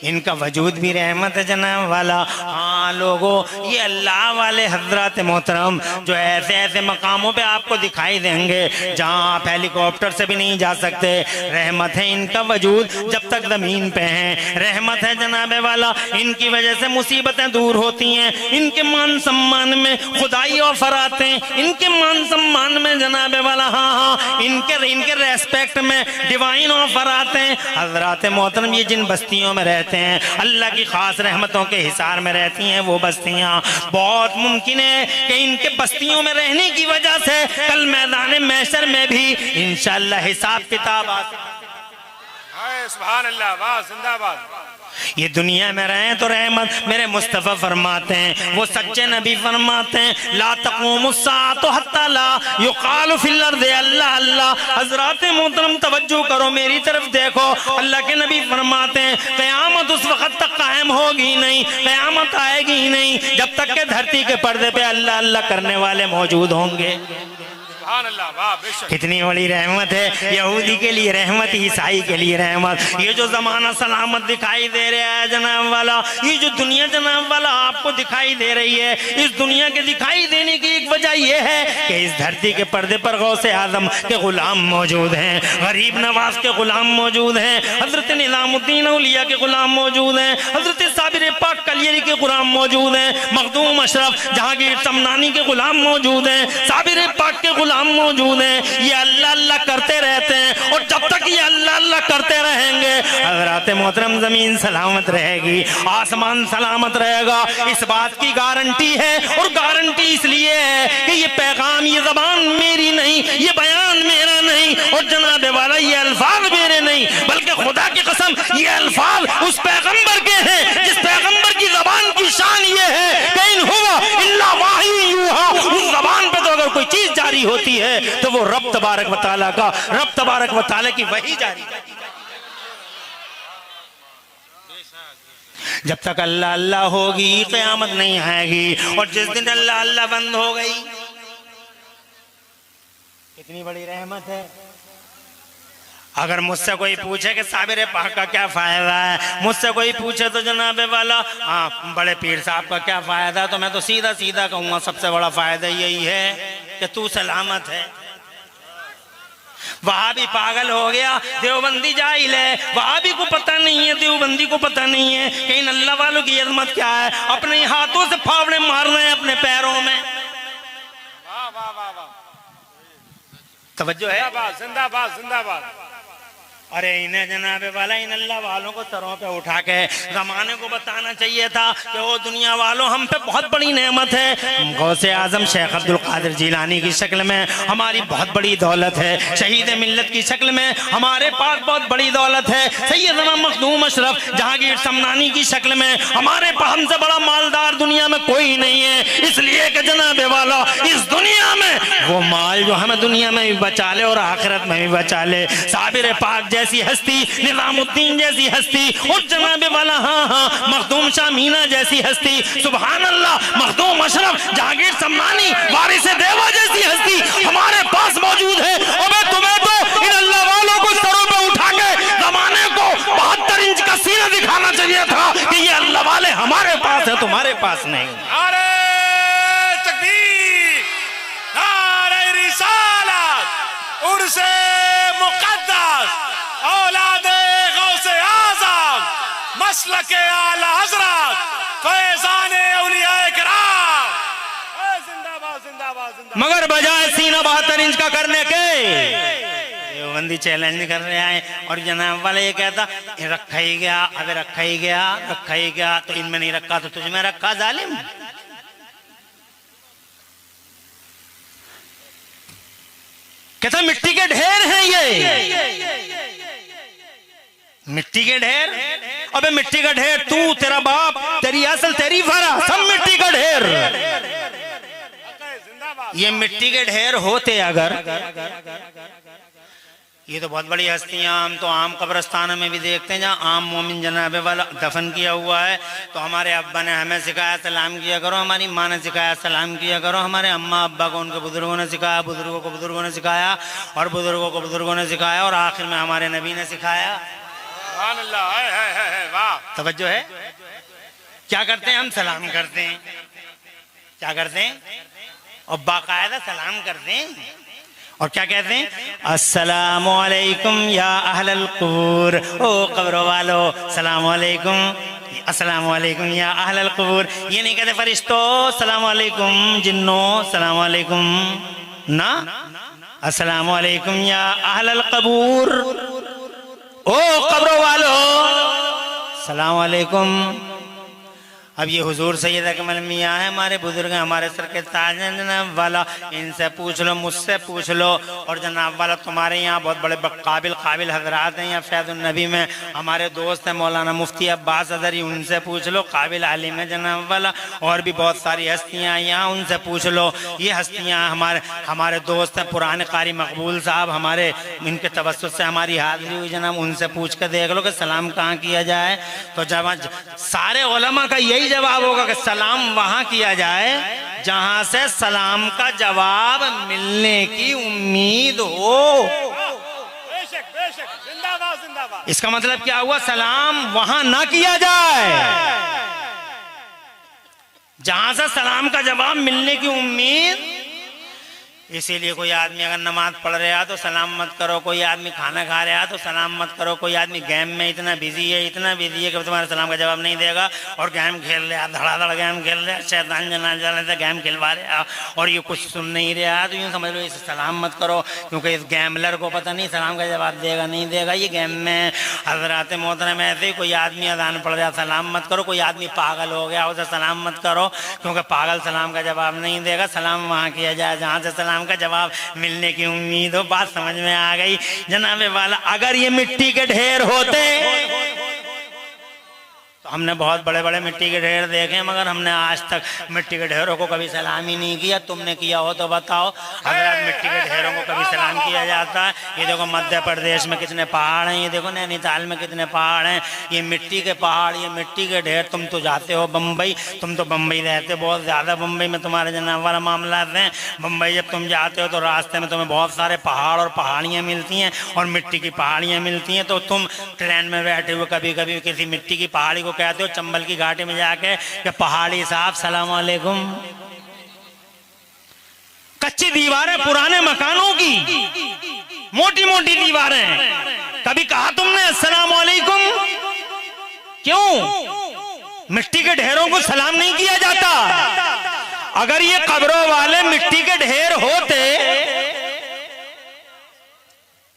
इनका वजूद भी रहमत है जनाब वाला। हाँ लोगों, ये अल्लाह वाले हजरत मोहतरम जो ऐसे ऐसे मकामों पे आपको दिखाई देंगे जहाँ आप हेलीकॉप्टर से भी नहीं जा सकते, रहमत है इनका वजूद जब तक ज़मीन पे हैं। रहमत है जनाबे वाला, इनकी वजह से मुसीबतें दूर होती हैं। इनके मान सम्मान में खुदाई ऑफर आते हैं, इनके मान सम्मान में जनाबे वाला, हाँ, इनके रेस्पेक्ट में डिवाइन ऑफर आते हैं। हजरत मोहतरम, ये जिन बस्तियों में रहते हैं, अल्लाह की खास रहमतों के हिसार में रहती हैं वो बस्तियां, बहुत मुमकिन है कि इनके बस्तियों में रहने की वजह से कल मैदान महशर में भी इंशाअल्लाह हिसाब किताब आ सकता है। सुभान अल्लाह, वाह, जिंदाबाद। ये दुनिया में रहें तो रहमत। मेरे मुस्तफ़ा फरमाते हैं, वो सच्चे नबी फरमाते हैं, ला तक़ूमुस्साअतु हत्ता ला युक़ालु फिल अर्ज़ि अल्लाह अल्लाह। हज़रात मोहतरम तवज्जो करो, मेरी तरफ देखो। अल्लाह के नबी फरमाते हैं, क़यामत उस वक़्त तक कायम होगी नहीं, क़यामत आएगी ही नहीं जब तक के धरती के पर्दे पे अल्लाह अल्लाह करने वाले मौजूद होंगे। कितनी बड़ी रहमत है। यहूदी के लिए रहमत, ईसाई के लिए रहमत। ये जो जमाना सलामत दिखाई दे रहा है जनाब वाला, ये जो दुनिया जनाब वाला आपको दिखाई दे रही है, इस दुनिया के दिखाई देने की एक वजह यह है कि इस धरती के पर्दे पर गौसे आजम के गुलाम मौजूद हैं, गरीब नवाज के गुलाम मौजूद हैं, हजरत निजामुद्दीन औलिया के गुलाम मौजूद हैं, हजरत साबिर पाक कलियरी के गुलाम मौजूद हैं, मखदूम अशरफ जहांगीर तमनानी के गुलाम मौजूद हैं, साबिर पाक के गुलाम मौजूद हैं। ये अल्लाह अल्लाह करते रहते हैं और जब तक ये अल्लाह अल्लाह करते रहेंगे हज़रात मोहतरम ज़मीन सलामत रहेगी, आसमान सलामत रहेगा। इस बात की गारंटी है, और गारंटी इसलिए है कि ये पैगाम, ये ज़बान मेरी नहीं, ये बयान मेरा नहीं, और जनाबे वाला ये अल्फाज मेरे नहीं, बल्कि खुदा की कसम ये अल्फाज उस पैगंबर के हैं जिस पैगंबर की ज़बान की शान ये है कि इन हुवा इल्ला वाही यूहा। उस ज़बान पे तो अगर कोई चीज जारी होती है तो वो रब तबारक व तआला का, रब तबारक व तआला की वही जारी। जब तक अल्लाह अल्लाह होगी क़यामत नहीं आएगी, और जिस दिन अल्लाह अल्लाह बंद हो गई, कितनी बड़ी रहमत है। अगर मुझसे कोई पूछे कि साबिर पाक का क्या फायदा है, मुझसे कोई पूछे तो जनाबे वाला हाँ बड़े पीर साहब का क्या फायदा, तो मैं तो सीधा सीधा कहूँगा सबसे बड़ा फायदा यही है कि तू सलामत है। वहाबी पागल हो गया, देवबंदी जाहिल है, वहाबी को पता नहीं है, देवबंदी को पता नहीं है कि इन अल्लाह वालों की अजमत क्या है। अपने हाथों से फावड़े मारना है अपने पैरों में। तवज्जो है, जिंदाबाद जिंदाबाद। अरे इन्हें जनाबे वाला, इन अल्लाह वालों को सरों पे उठा के ज़माने को बताना चाहिए था कि वो दुनिया वालों हम पे बहुत बड़ी नेमत है। गौसे आजम शेख अब्दुल कादिर जिलानी की शक्ल में हमारी बहुत बड़ी दौलत है, शहीद मिल्लत की शक्ल में हमारे पास बहुत बड़ी दौलत है, सैयदना मखदूम अशरफ जहांगीर तमनानी की शक्ल में हमारे पास हमसे बड़ा मालदार दुनिया में कोई नहीं है। इसलिए कि जनाबे वाला इस दुनिया में वो माल जो हमें दुनिया में भी बचा ले और आखिरत में भी बचा ले, साबिर पाक जैसी हस्ती, निजामुद्दीन जैसी हस्ती, और जनाबे वाला हाँ मखदूम शाह मीना जैसी हस्ती, सुभान अल्लाह, मखदूम अशरफ जहांगीर तमनानी वारिस देवा जैसी हस्ती हमारे पास मौजूद है। और मैं तुम्हें तो इन अल्लाह वालों को सरों पे उठा के जमाने को 72 इंच का सीना दिखाना चाहिए था कि ये अल्लाह वाले हमारे पास है, तुम्हारे पास नहीं। नारे तकबीर, नारे रिसालत, से मुक़द्दस औलादे गौसे आज़म मसलके आला हज़रत फैज़ाने औलियाए किराम। जिंदाबाद जिंदाबाद जिंदाबाद। मगर बजाय सीना 72 इंच का करने के देवबंदी चैलेंज कर रहे हैं और जनाब वाला ये कहता रखा ही गया, अब रखा ही गया, रखा ही गया, तो इनमें नहीं रखा तो तुझ में रखा जालिम। कहता मिट्टी के ढेर हैं ये, मिट्टी के ढेर। अबे मिट्टी का ढेर तू, तेरा बाप, तेरी असल, तेरी फरा, सब मिट्टी का ढेर। ये मिट्टी के ढेर होते अगर, ये तो बहुत बड़ी हस्तियां, हम तो आम कब्रिस्तान में भी देखते हैं जहाँ आम मोमिन जनाबे वाला दफन किया हुआ है, तो हमारे अब्बा ने हमें सिखाया सलाम किया करो, हमारी माँ ने सिखाया सलाम किया करो, हमारे अम्मा अब्बा को उनके बुजुर्गों ने सिखाया, बुजुर्गों को बुजुर्गों ने सिखाया, और बुजुर्गों को बुजुर्गों ने सिखाया, और आखिर में हमारे नबी ने सिखाया। तवज्जो है? क्या करते हैं हम? सलाम करते हैं। क्या करते हैं? और बाकायदा सलाम करते हैं। और क्या कहते हैं? अस्सलामु अलैकुम या अहलल क़ुबूर, ओ कब्रों वालो सलाम अलैकुम, अस्सलामु अलैकुम या अहलल क़ुबूर। ये नहीं कहते फरिश्तों सलाम अलैकुम, जिन्नों सलाम अलैकुम, ना, अस्सलामु अलैकुम या अहलल क़ुबूर, ओ कब्रों वालो सलाम अलैकुम। अब ये हुजूर सैयद अकमल मियाँ है, हमारे बुजुर्ग हैं, हमारे सर के ताज हैं जनाब वाला, इनसे पूछ लो, मुझसे पूछ लो, और जनाब वाला तुम्हारे यहाँ बहुत बड़े काबिल हजरात हैं यहाँ फैज़ुन नबी में, हमारे दोस्त हैं मौलाना मुफ्ती अब्बास अज़हरी, उनसे पूछ लो, काबिल आलिम है जनाब वाला, और भी बहुत सारी हस्तियाँ यहाँ, उनसे पूछ लो। ये हस्तियाँ हमारे दोस्त हैं पुराने कारी मकबूल साहब, हमारे इनके तवस्सुत से हमारी हाज़िरी हुई जनाब, उनसे पूछ कर देख लो कि सलाम कहाँ किया जाए। तो जब सारे उलमा का यही जवाब होगा कि सलाम वहां किया जाए जहां से सलाम का जवाब मिलने की उम्मीद हो। बेशक बेशक, जिंदाबाद जिंदाबाद। इसका मतलब क्या हुआ? सलाम वहां ना किया जाए जहां से सलाम का जवाब मिलने की उम्मीद। इसीलिए कोई आदमी अगर नमाज पढ़ रहा तो सलाम मत करो, कोई आदमी खाना खा रहा तो सलाम मत करो, कोई आदमी गेम में इतना बिजी है कि तुम्हारे सलाम का जवाब नहीं देगा, और गेम खेल रहा, धड़ाधड़ गेम खेल रहा, शैतान जना गेम खिलवा रहा और ये कुछ सुन नहीं रहा, तो यूँ समझ लो इसे सलाम मत करो, क्योंकि इस गेमलर को पता नहीं सलाम का जवाब देगा नहीं देगा, ये गेम में। हज़रात मोहतरम ऐसे ही कोई आदमी अज़ान पढ़ रहा सलाम मत करो, कोई आदमी पागल हो गया उसे सलाम मत करो, क्योंकि पागल सलाम का जवाब नहीं देगा। सलाम वहाँ किया जाए जहाँ से सलाम का जवाब मिलने की उम्मीद हो। बात समझ में आ गई जनाबे वाला? अगर ये मिट्टी के ढेर होते तो हमने बहुत बड़े बड़े मिट्टी के ढेर देखे, मगर हमने आज तक मिट्टी के ढेरों को कभी सलाम ही नहीं किया। तुमने किया हो तो बताओ। हज़रत मिट्टी के ढेरों को कभी सलाम किया जाता है? ये देखो मध्य प्रदेश में कितने पहाड़ हैं, ये देखो नैनीताल में कितने पहाड़ हैं, ये मिट्टी के पहाड़, ये मिट्टी के ढेर। तुम तो जाते हो बम्बई, तुम तो बम्बई रहते बहुत ज़्यादा, बम्बई में तुम्हारे जनाब वाला मामला हैं। बम्बई जब तुम जाते हो तो रास्ते में तुम्हें बहुत सारे पहाड़ और पहाड़ियाँ मिलती हैं और मिट्टी की पहाड़ियाँ मिलती हैं, तो तुम ट्रेन में बैठे हुए कभी कभी किसी मिट्टी की पहाड़ी को कहते हो चंबल की घाटी में जाके कि पहाड़ी साहब सलाम अलैकुम। कच्ची दीवारें पुराने मकानों की, मोटी मोटी दीवारें, कभी कहा तुमने अस्सलाम अलैकुम? क्यों? मिट्टी के ढेरों को सलाम नहीं किया जाता। अगर ये कब्रों वाले मिट्टी के ढेर होते,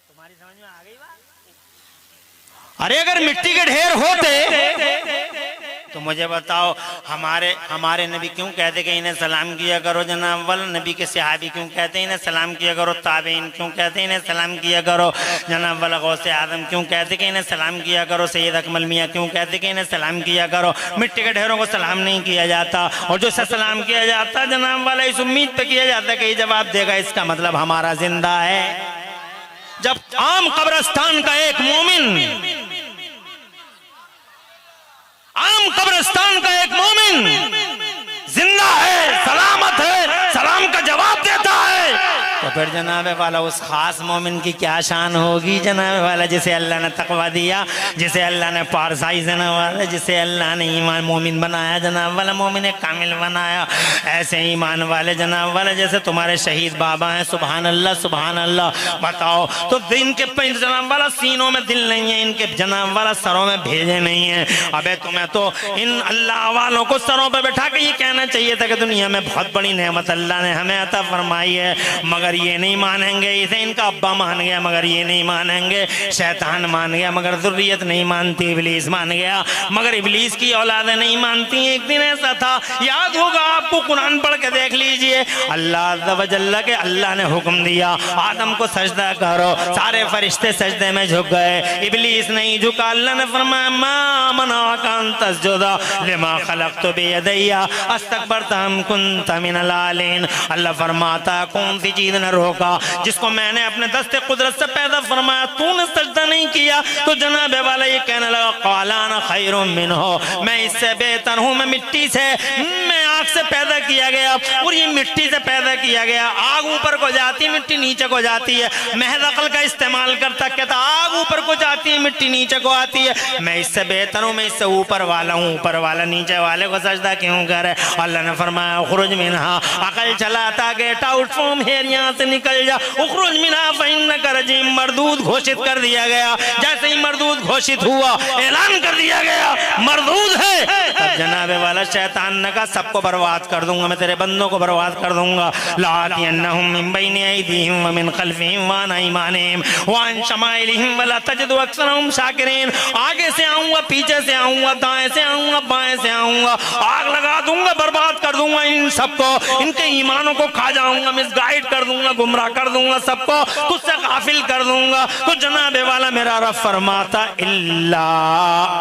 तुम्हारी समझ में आ गई बात? अरे अगर मिट्टी के ढेर होते तो मुझे बताओ हमारे नबी क्यों कहते कि इन्हें सलाम किया करो जनाब वाला? नबी के सहाबी क्यों कहते इन्हें सलाम किया करो? ताबईन क्यों कहते इन्हें सलाम किया करो जनाब वाला? गौसे आदम क्यों कहते कि इन्हें सलाम किया करो? सैयद अकमल मियाँ क्यों कहते कि इन्हें सलाम किया करो? मिट्टी के ढेरों को सलाम नहीं किया जाता, और जो सलाम किया जाता जनाब वाला इस उम्मीद पे किया जाता है कि ये जवाब देगा, इसका मतलब हमारा जिंदा है। जब आम कब्रिस्तान का एक मोमिन, आम कब्रिस्तान का एक मोमिन जिंदा है, सलामत है, सलाम का जवाब देता है, तो तो फिर जनाब वाला उस खास मोमिन की क्या शान होगी जनाब वाला, जिसे अल्लाह ने तकवा दिया, जिसे अल्लाह ने पारसाई जनाब वाला, जिसे अल्लाह ने ईमान मोमिन बनाया जनाब वाला, मोमिन कामिल बनाया। ऐसे ईमान वाले जनाब वाला जैसे तुम्हारे शहीद बाबा हैं, सुभान अल्लाह सुभान अल्लाह। बताओ तो इनके जनाब वाला सीनों में दिल नहीं है, इनके जनाब वाला सरों में भेजे नहीं है। अबे तुम्हें तो इन अल्लाह वालों को सरों पर बैठा के ये कहना चाहिए था कि दुनिया में बहुत बड़ी नेमत अल्लाह ने हमें अता फरमाई है, मगर ये नहीं मानेंगे। इसे इनका अब्बा मान गया मगर ये नहीं मानेंगे, शैतान मान गया मगर ज़ुर्रियत नहीं मानती, इब्लीस मान गया मगर इब्लीस की औलादें नहीं मानती। एक दिन ऐसा था, याद होगा आपको, कुरान पढ़ के देख लीजिए, अल्लाह अज़्ज़ व जल्ल के अल्लाह ने हुक्म दिया आदम को सजदा करो, सारे फरिश्ते सजदे में झुक गए, इब्लीस नहीं झुका। अल्लाह ने फरमाया मा मनाका अन तस्जुदा लिमा खलक़तु बियदैया अस्तकबरता अम कुन्ता मिनल आलिन। अल्लाह फरमाता कौन सी चीज ने रोका जिसको मैंने अपने दस्ते कुदरत से पैदा फरमाया, तूने सजदा नहीं किया। तो जनाब वाला ये कहने लगा क़ाला अना खैरुम मिन्हु, मैं इससे बेहतर हूँ, मैं मिट्टी से, मैं आग से पैदा किया गया और ये मिट्टी से पैदा किया गया। आग ऊपर को जाती मिट्टी नीचे को जाती है, महज अक्ल का इस्तेमाल करता, कहता आग ऊपर को जाती है मिट्टी नीचे को आती है, मैं इससे बेहतर हूँ, मैं इससे ऊपर वाला हूँ, ऊपर वाला नीचे वाले को सजदा क्यों करे। अल्लाह ने फरमाया उखरुज मिनहा, अकल चलाता गेट आउट फ्रॉम हियर, यहाँ से निकल जा। उखरुज मिनहा फइन्नका रजीम, मरदूद घोषित कर दिया गया। जैसे ही मरदूद घोषित हुआ, ऐलान कर दिया गया मरदूद है, तब जनाब वाला शैतान ने कहा सबको बर्बाद कर दूंगा, मैं तेरे बंदों को बर्बाद कर दूंगा। लातियन्नहुम मिन बैनि अयदीहिम व मिन खल्फिहिम व अन अयमानिहिम व अन शमाइलिहिम वला तजिदु अक्सरहुम शाकिरीन। आगे से आऊंगा, पीछे से आऊंगा, दाएं से आऊंगा, बाएं से आऊंगा, आग लगा दूंगा, बर्बाद कर दूंगा इन सबको, इनके ईमानों को खा जाऊंगा, मिसगाइड कर दूंगा, गुमराह कर दूंगा सबको, तुझसे गाफिल कर दूंगा। तो जनाब वाला मेरा रब फरमाता इल्ला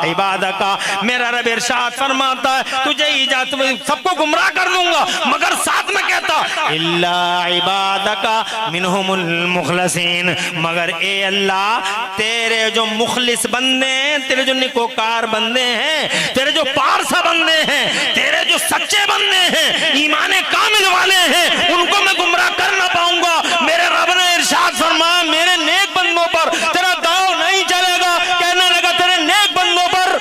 इबादका, मेरा रब इरशाद फरमाता है तुझे इजाजत, सबको गुमराह कर दूंगा, मगर साथ में कहता इल्ला इबादका मिनहुमुल मुखलसीन, मगर ए अल्लाह तेरे जो मुखलिस बंदे हैं, तेरे जो निकोकार बंदे हैं, तेरे जो पारसा बंदे हैं, तेरे जो सच्चे बंदे हैं, ईमान कामिल वाले हैं, उनको मैं गुमराह कर ना पाऊंगा। मेरे रब ने इरशाद फरमाया मेरे नेक बंदों पर तेरा दाव नहीं चलेगा। कहने लगा तेरे नेक बंदों पर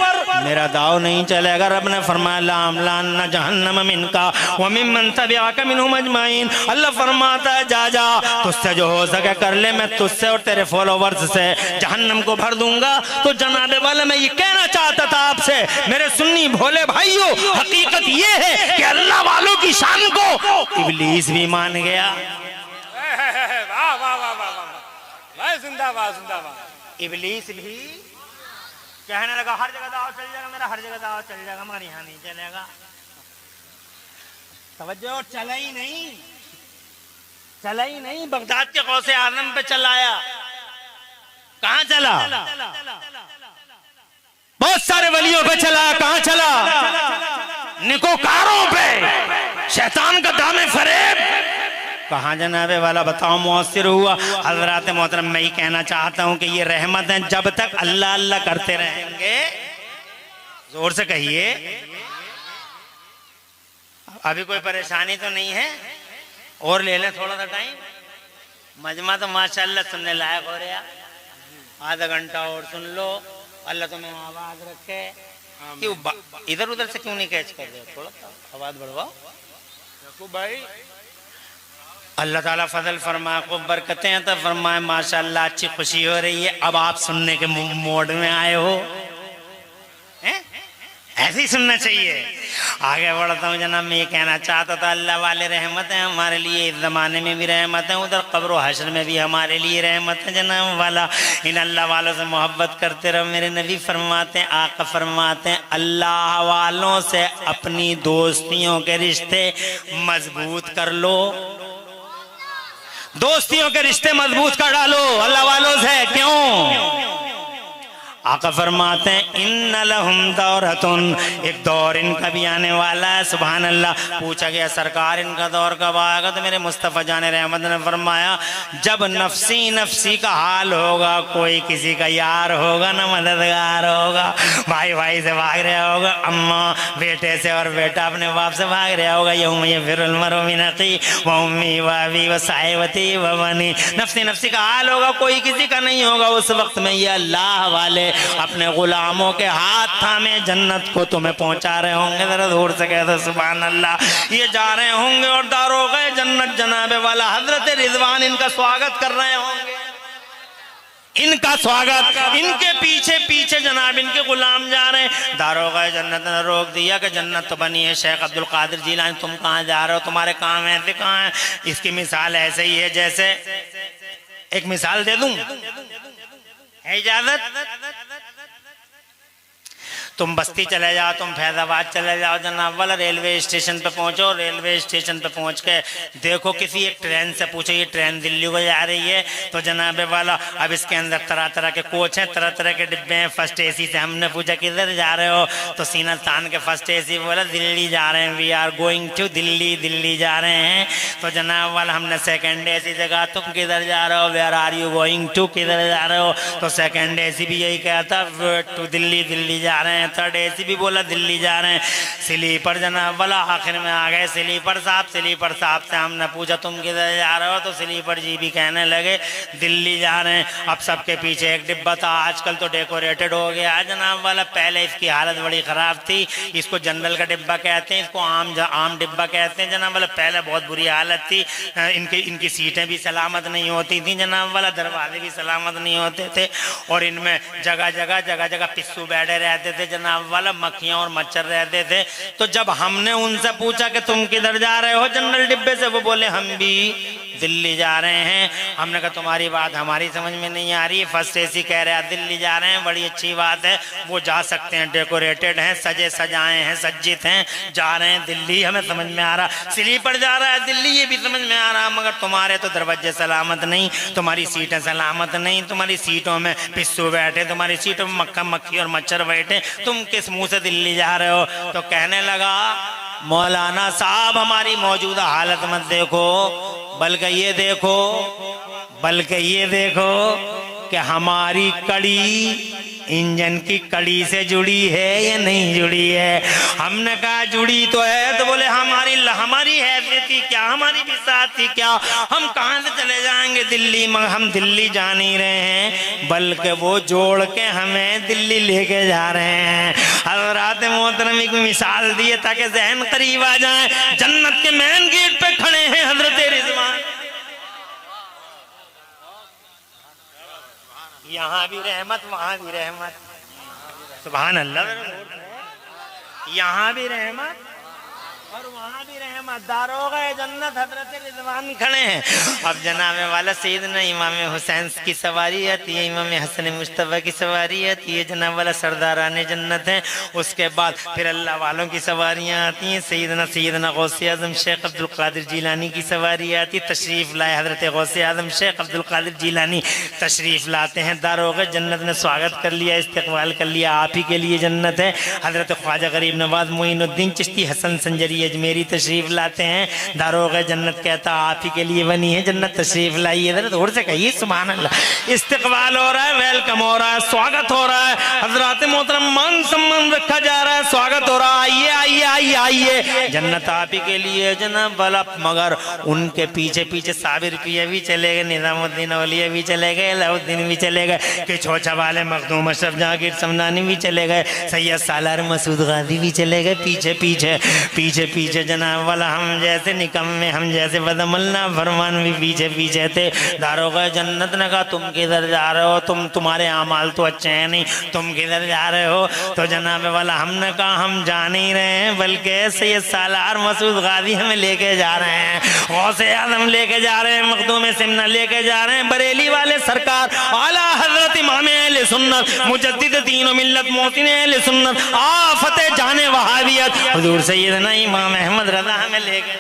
मेरा दाव नहीं चलेगा। रब ने फरमाया लामलान जहन्नम मिनका व मिम्मन तबिअका मिनहुम अजमाइन। अल्लाह फरमाता है जा जा, तुझसे जो हो सके कर ले, मैं तुझसे और तेरे फॉलोवर्स से जहन्नम को भर दूंगा। तो जनाबे वाले मैं ये कहना चाहता था आपसे मेरे सुन्नी भोले भाइयों, हकीकत ये है कि अल्लाह वालों की शान को इब्लीस भी मान गया। वाह वाह वाह वाह वाह, जिंदाबाद जिंदाबाद। इब्लीस भी कहने लगा हर जगह दाव चल जाएगा मेरा, हर जगह दाव चल जाएगा मगर यहाँ नहीं चलेगा। तवज्जो, चला ही नहीं, चला ही नहीं। बगदाद के गौसे आजम पे चलाया, कहाँ चला? बहुत सारे वलियों पे चला, कहाँ चला? निकोकारों पे, शैतान का दामे फरेब कहाँ जनाबे वाला बताओ मुअस्सिर हुआ। हजरात मोहतरम मैं ही कहना चाहता हूँ कि ये रहमत है, जब तक अल्लाह अल्लाह करते रहेंगे, जोर से कहिए, अभी कोई परेशानी तो नहीं है? और ले लें थोड़ा सा टाइम, मजमा तो माशाअल्लाह सुनने लायक हो रहा, आधा घंटा और सुन लो, अल्लाह तुम्हें आवाज रखे। क्यों इधर उधर से क्यों नहीं कैच कर रहे? थोड़ा आवाज बढ़वाओ भाई। अल्लाह ताला फजल फरमाए, खूब बरकतें हैं तो फरमाए, माशाअल्लाह अच्छी खुशी हो रही है। अब आप सुनने के मोड में आए हो, ऐसे ही सुनना चाहिए। आगे बढ़ता हूँ जनाब, मैं ये कहना चाहता था अल्लाह वाले रहमत है हमारे लिए, इस ज़माने में भी रहमत है, उधर कब्र व हश्र में भी हमारे लिए रहमत है जनाब वाला। इन अल्लाह वालों से मोहब्बत करते रहो। मेरे नबी फरमाते हैं, आका फरमाते हैं, अल्लाह वालों से अपनी दोस्तियों के रिश्ते मजबूत कर लो, दोस्तियों के रिश्ते मजबूत कर डालो अल्लाह वालों से। क्यों? आका फरमाते हैं इन्न लहुम दौरतुन, एक दौर इनका भी आने वाला है। सुभान अल्लाह। पूछा गया सरकार इनका दौर कब आएगा? तो मेरे मुस्तफ़ा जान रहमत ने फरमाया जब नफसी नफसी का हाल होगा, कोई किसी का यार होगा ना मददगार होगा, भाई भाई से भाग रहा होगा, अम्मा बेटे से और बेटा अपने बाप से भाग रहा होगा। उम्मी वाबी व साहिबती व बनी, नफसी नफसी का हाल होगा, कोई किसी का नहीं होगा। उस वक्त में ये अल्लाह वाले अपने गुलामों के हाथ थामे जन्नत को तुम्हें पहुंचा रहे होंगे। जरा दूर से कह दो सुभान अल्लाह। ये जा रहे होंगे और दारोगे जन्नत जनाबे वाला हजरत रिजवान इनका स्वागत कर रहे होंगे। इनका स्वागत, इनके पीछे पीछे जनाब इनके गुलाम जा रहे हैं। दारोगा जन्नत ने रोक दिया कि जन्नत तो बनी है, शेख अब्दुल कादिर जिलानी तुम कहाँ जा रहे हो, तुम्हारे काम ऐसे कहाँ है। इसकी मिसाल ऐसे ही है जैसे, एक मिसाल दे दूं, है इजाजत? तुम बस्ती चले जाओ, तुम फैजाबाद चले जाओ जनाब वाला, रेलवे स्टेशन पे पहुंचो। रेलवे स्टेशन पे पहुंच के देखो किसी एक ट्रेन से पूछो ये ट्रेन दिल्ली को जा रही है, तो जनाब वाला अब इसके अंदर तरह तरह के कोच हैं, तरह तरह के डिब्बे हैं। फर्स्ट एसी से हमने पूछा किधर जा रहे हो, तो सीना तान के फर्स्ट एसी बोला दिल्ली जा रहे हैं, we are going to Delhi, Delhi जा रहे हैं। तो जनाब वाला हमने सेकेंड एसी से कहा तुम किधर जा रहे हो, where are you going to, किधर जा रहे हो, तो सेकेंड एसी भी यही कहता टू दिल्ली, दिल्ली जा रहे हैं। थर्ड एसी भी बोला दिल्ली जा रहे हैं। स्लीपर जनाब वाला आखिर में आ गए स्लीपर साहब से हमने पूछा तुम किधर जा रहे हो, तो स्लीपर जी भी कहने लगे दिल्ली जा रहे हैं। अब सबके पीछे एक डिब्बा था, आजकल तो डेकोरेटेड हो गया जनाब वाला, पहले इसकी हालत बड़ी ख़राब थी। इसको जनरल का डिब्बा कहते हैं, इसको आम डिब्बा कहते हैं जनाब वाला। पहले बहुत बुरी हालत थी, इनकी सीटें भी सलामत नहीं होती थी जनाब वाला, दरवाजे भी सलामत नहीं होते थे, और इनमें जगह जगह पिस्सू बैठे रहते थे जनाब वाला, मक्खियां और मच्छर रहते थे। तो जब हमने उनसे पूछा कि तुम किधर जा रहे हो जनरल डिब्बे से, वो बोले हम भी दिल्ली जा रहे हैं। हमने कहा तुम्हारी बात हमारी समझ में नहीं आ रही, फर्स्ट एसी कह रहे हैं दिल्ली जा रहे हैं, बड़ी अच्छी बात है, वो जा सकते हैं, डेकोरेटेड हैं, सजे सजाए हैं, सज्जित हैं, जा रहे हैं दिल्ली, हमें समझ में आ रहा। स्लीपर जा रहा है दिल्ली, ये भी समझ में आ रहा, मगर तुम्हारे तो दरवाजे सलामत नहीं, तुम्हारी सीटें सलामत नहीं, तुम्हारी सीटों में पिस्सू बैठे, तुम्हारी सीटों में मक्खी और मच्छर बैठे, तुम किस मुंह से दिल्ली जा रहे हो। तो कहने लगा मौलाना साहब हमारी मौजूदा हालत मत देखो, बल्कि ये देखो कि हमारी कड़ी इंजन की कड़ी से जुड़ी है या नहीं जुड़ी है। हमने कहा जुड़ी तो है, तो बोले हमारी हैसियत थी क्या, हमारी भी साथ थी क्या, हम कहाँ से चले जाएंगे दिल्ली, मगर हम दिल्ली जा नहीं रहे हैं, बल्कि वो जोड़ के हमें दिल्ली लेके जा रहे हैं। हज़रात मोहतरम की मिसाल दी है ताकि जहन करीब आ जाए। जन्नत के मेन गेट पे खड़े हैं हजरत रिजवान, यहाँ भी रहमत वहाँ भी रहमत, सुभान अल्लाह, यहाँ भी रहमत और वहाँ भी रहमत। दारोगा जन्नत हजरत रिजवान खड़े हैं। अब जनाबे वाला सैयदना इमाम हुसैन की सवारी आती है, इमाम हसन मुस्तफ़ा की सवारी आती है, जनाब वाला सरदारान जन्नत है। उसके बाद फिर अल्लाह वालों की सवारियाँ आती हैं, सैयदना गौसे आज़म शेख अब्दुल कादिर जिलानी की सवारी आती है, तशरीफ़ लाए हजरत गौसे आज़म शेख अब्दुल कादिर जिलानी तशरीफ़ लाते हैं। दारोगा जन्नत ने स्वागत कर लिया, इस्तकबाल कर लिया, आप ही के लिए जन्नत है। हजरत ख्वाजा गरीब नवाज मोइनुद्दीन चिश्ती हसन संजरी अजमेरी तशरीफ लाते हैं। दारोगा जन्नत कहता आप ही के लिए बनी है जन्नत, तशरीफ लाइए। इधर जोर से कहिए सुभान अल्लाह। इस्तकबाल हो रहा है, वेलकम हो रहा है, स्वागत हो रहा है, हजरात मोहतरम मान सम्मान रखा जा रहा है, स्वागत हो रहा है, आइए आइए आइए आइए, जन्नत आप ही के लिए जनाब वाला। मगर उनके पीछे पीछे साबिर पिया भी चले गए, निजामुद्दीन औलिया भी चले गए, अलाउद्दीन भी चले गए, कि छोचा वाले मखदूम अशरफ जहांगीर समदानी भी चले गए, सैयद सालार मसूद गाजी भी चले गए, पीछे पीछे पीछे पीछे जनाब वाला। हम जैसे निकम्मे, हम जैसे बदमलना फरमान भी पीछे पीछे थे। दारोगा जन्नत ने कहा तुम किधर जा रहे हो, तुम्हारे अमाल तो अच्छे हैं नहीं, तुम किधर जा रहे हो। तो जनाब वाला हमने कहा हम जा नहीं रहे हैं, बल्कि सैयद सालार मसूद गाजी हमें लेके जा रहे हैं, गौसे आज़म लेके जा रहे हैं, मखदूम सिमना लेके जा रहे हैं, बरेली वाले सरकार आला हजरत इमाम अहले सुन्नत मुजद्दिद दीन व मिल्लत मोहसिन अहले सुन्नत आफत जाने वहाबियत हुजूर सैयदना इमाम अहमद रज़ा हमें ले गए।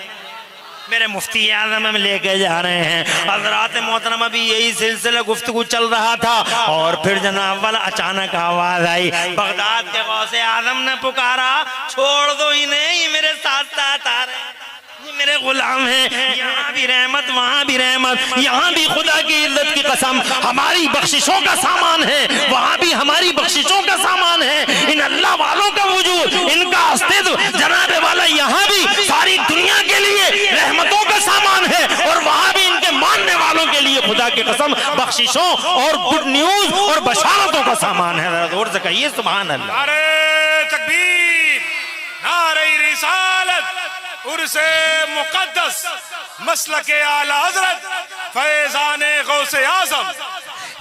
मेरे मुफ्ती आज़म में लेके जा रहे हैं। हज़रात मोहतरम अभी यही सिलसिला गुफ्तगू चल रहा था और फिर जनाब वाला अचानक आवाज आई, बगदाद के गौसे आज़म ने पुकारा, छोड़ दो इन्हें, ये मेरे साथ साथ आ रहे हैं, ये मेरे गुलाम हैं, यहाँ भी रहमत वहाँ भी रहमत, यहाँ भी खुदा की इज्जत की कसम हमारी बख्शिशों का सामान है, वहाँ भी हमारी बख्शिशों का सामान है। इन अल्लाह वालों का वजूद, इनका अस्तित्व जनाबे वाला यहाँ भी सारी दुनिया के लिए रहमतों का सामान है और वहाँ भी इनके मानने वालों के लिए खुदा की कसम बख्शिशों और गुड न्यूज और बशारतों का सामान है। जोर से कहिए सुभान अल्लाह। नारे तकबीर, नारे रिसालत, उर्से मुकद्दस, मसलके आला हज़रत फैज़ाने गौसे आज़म।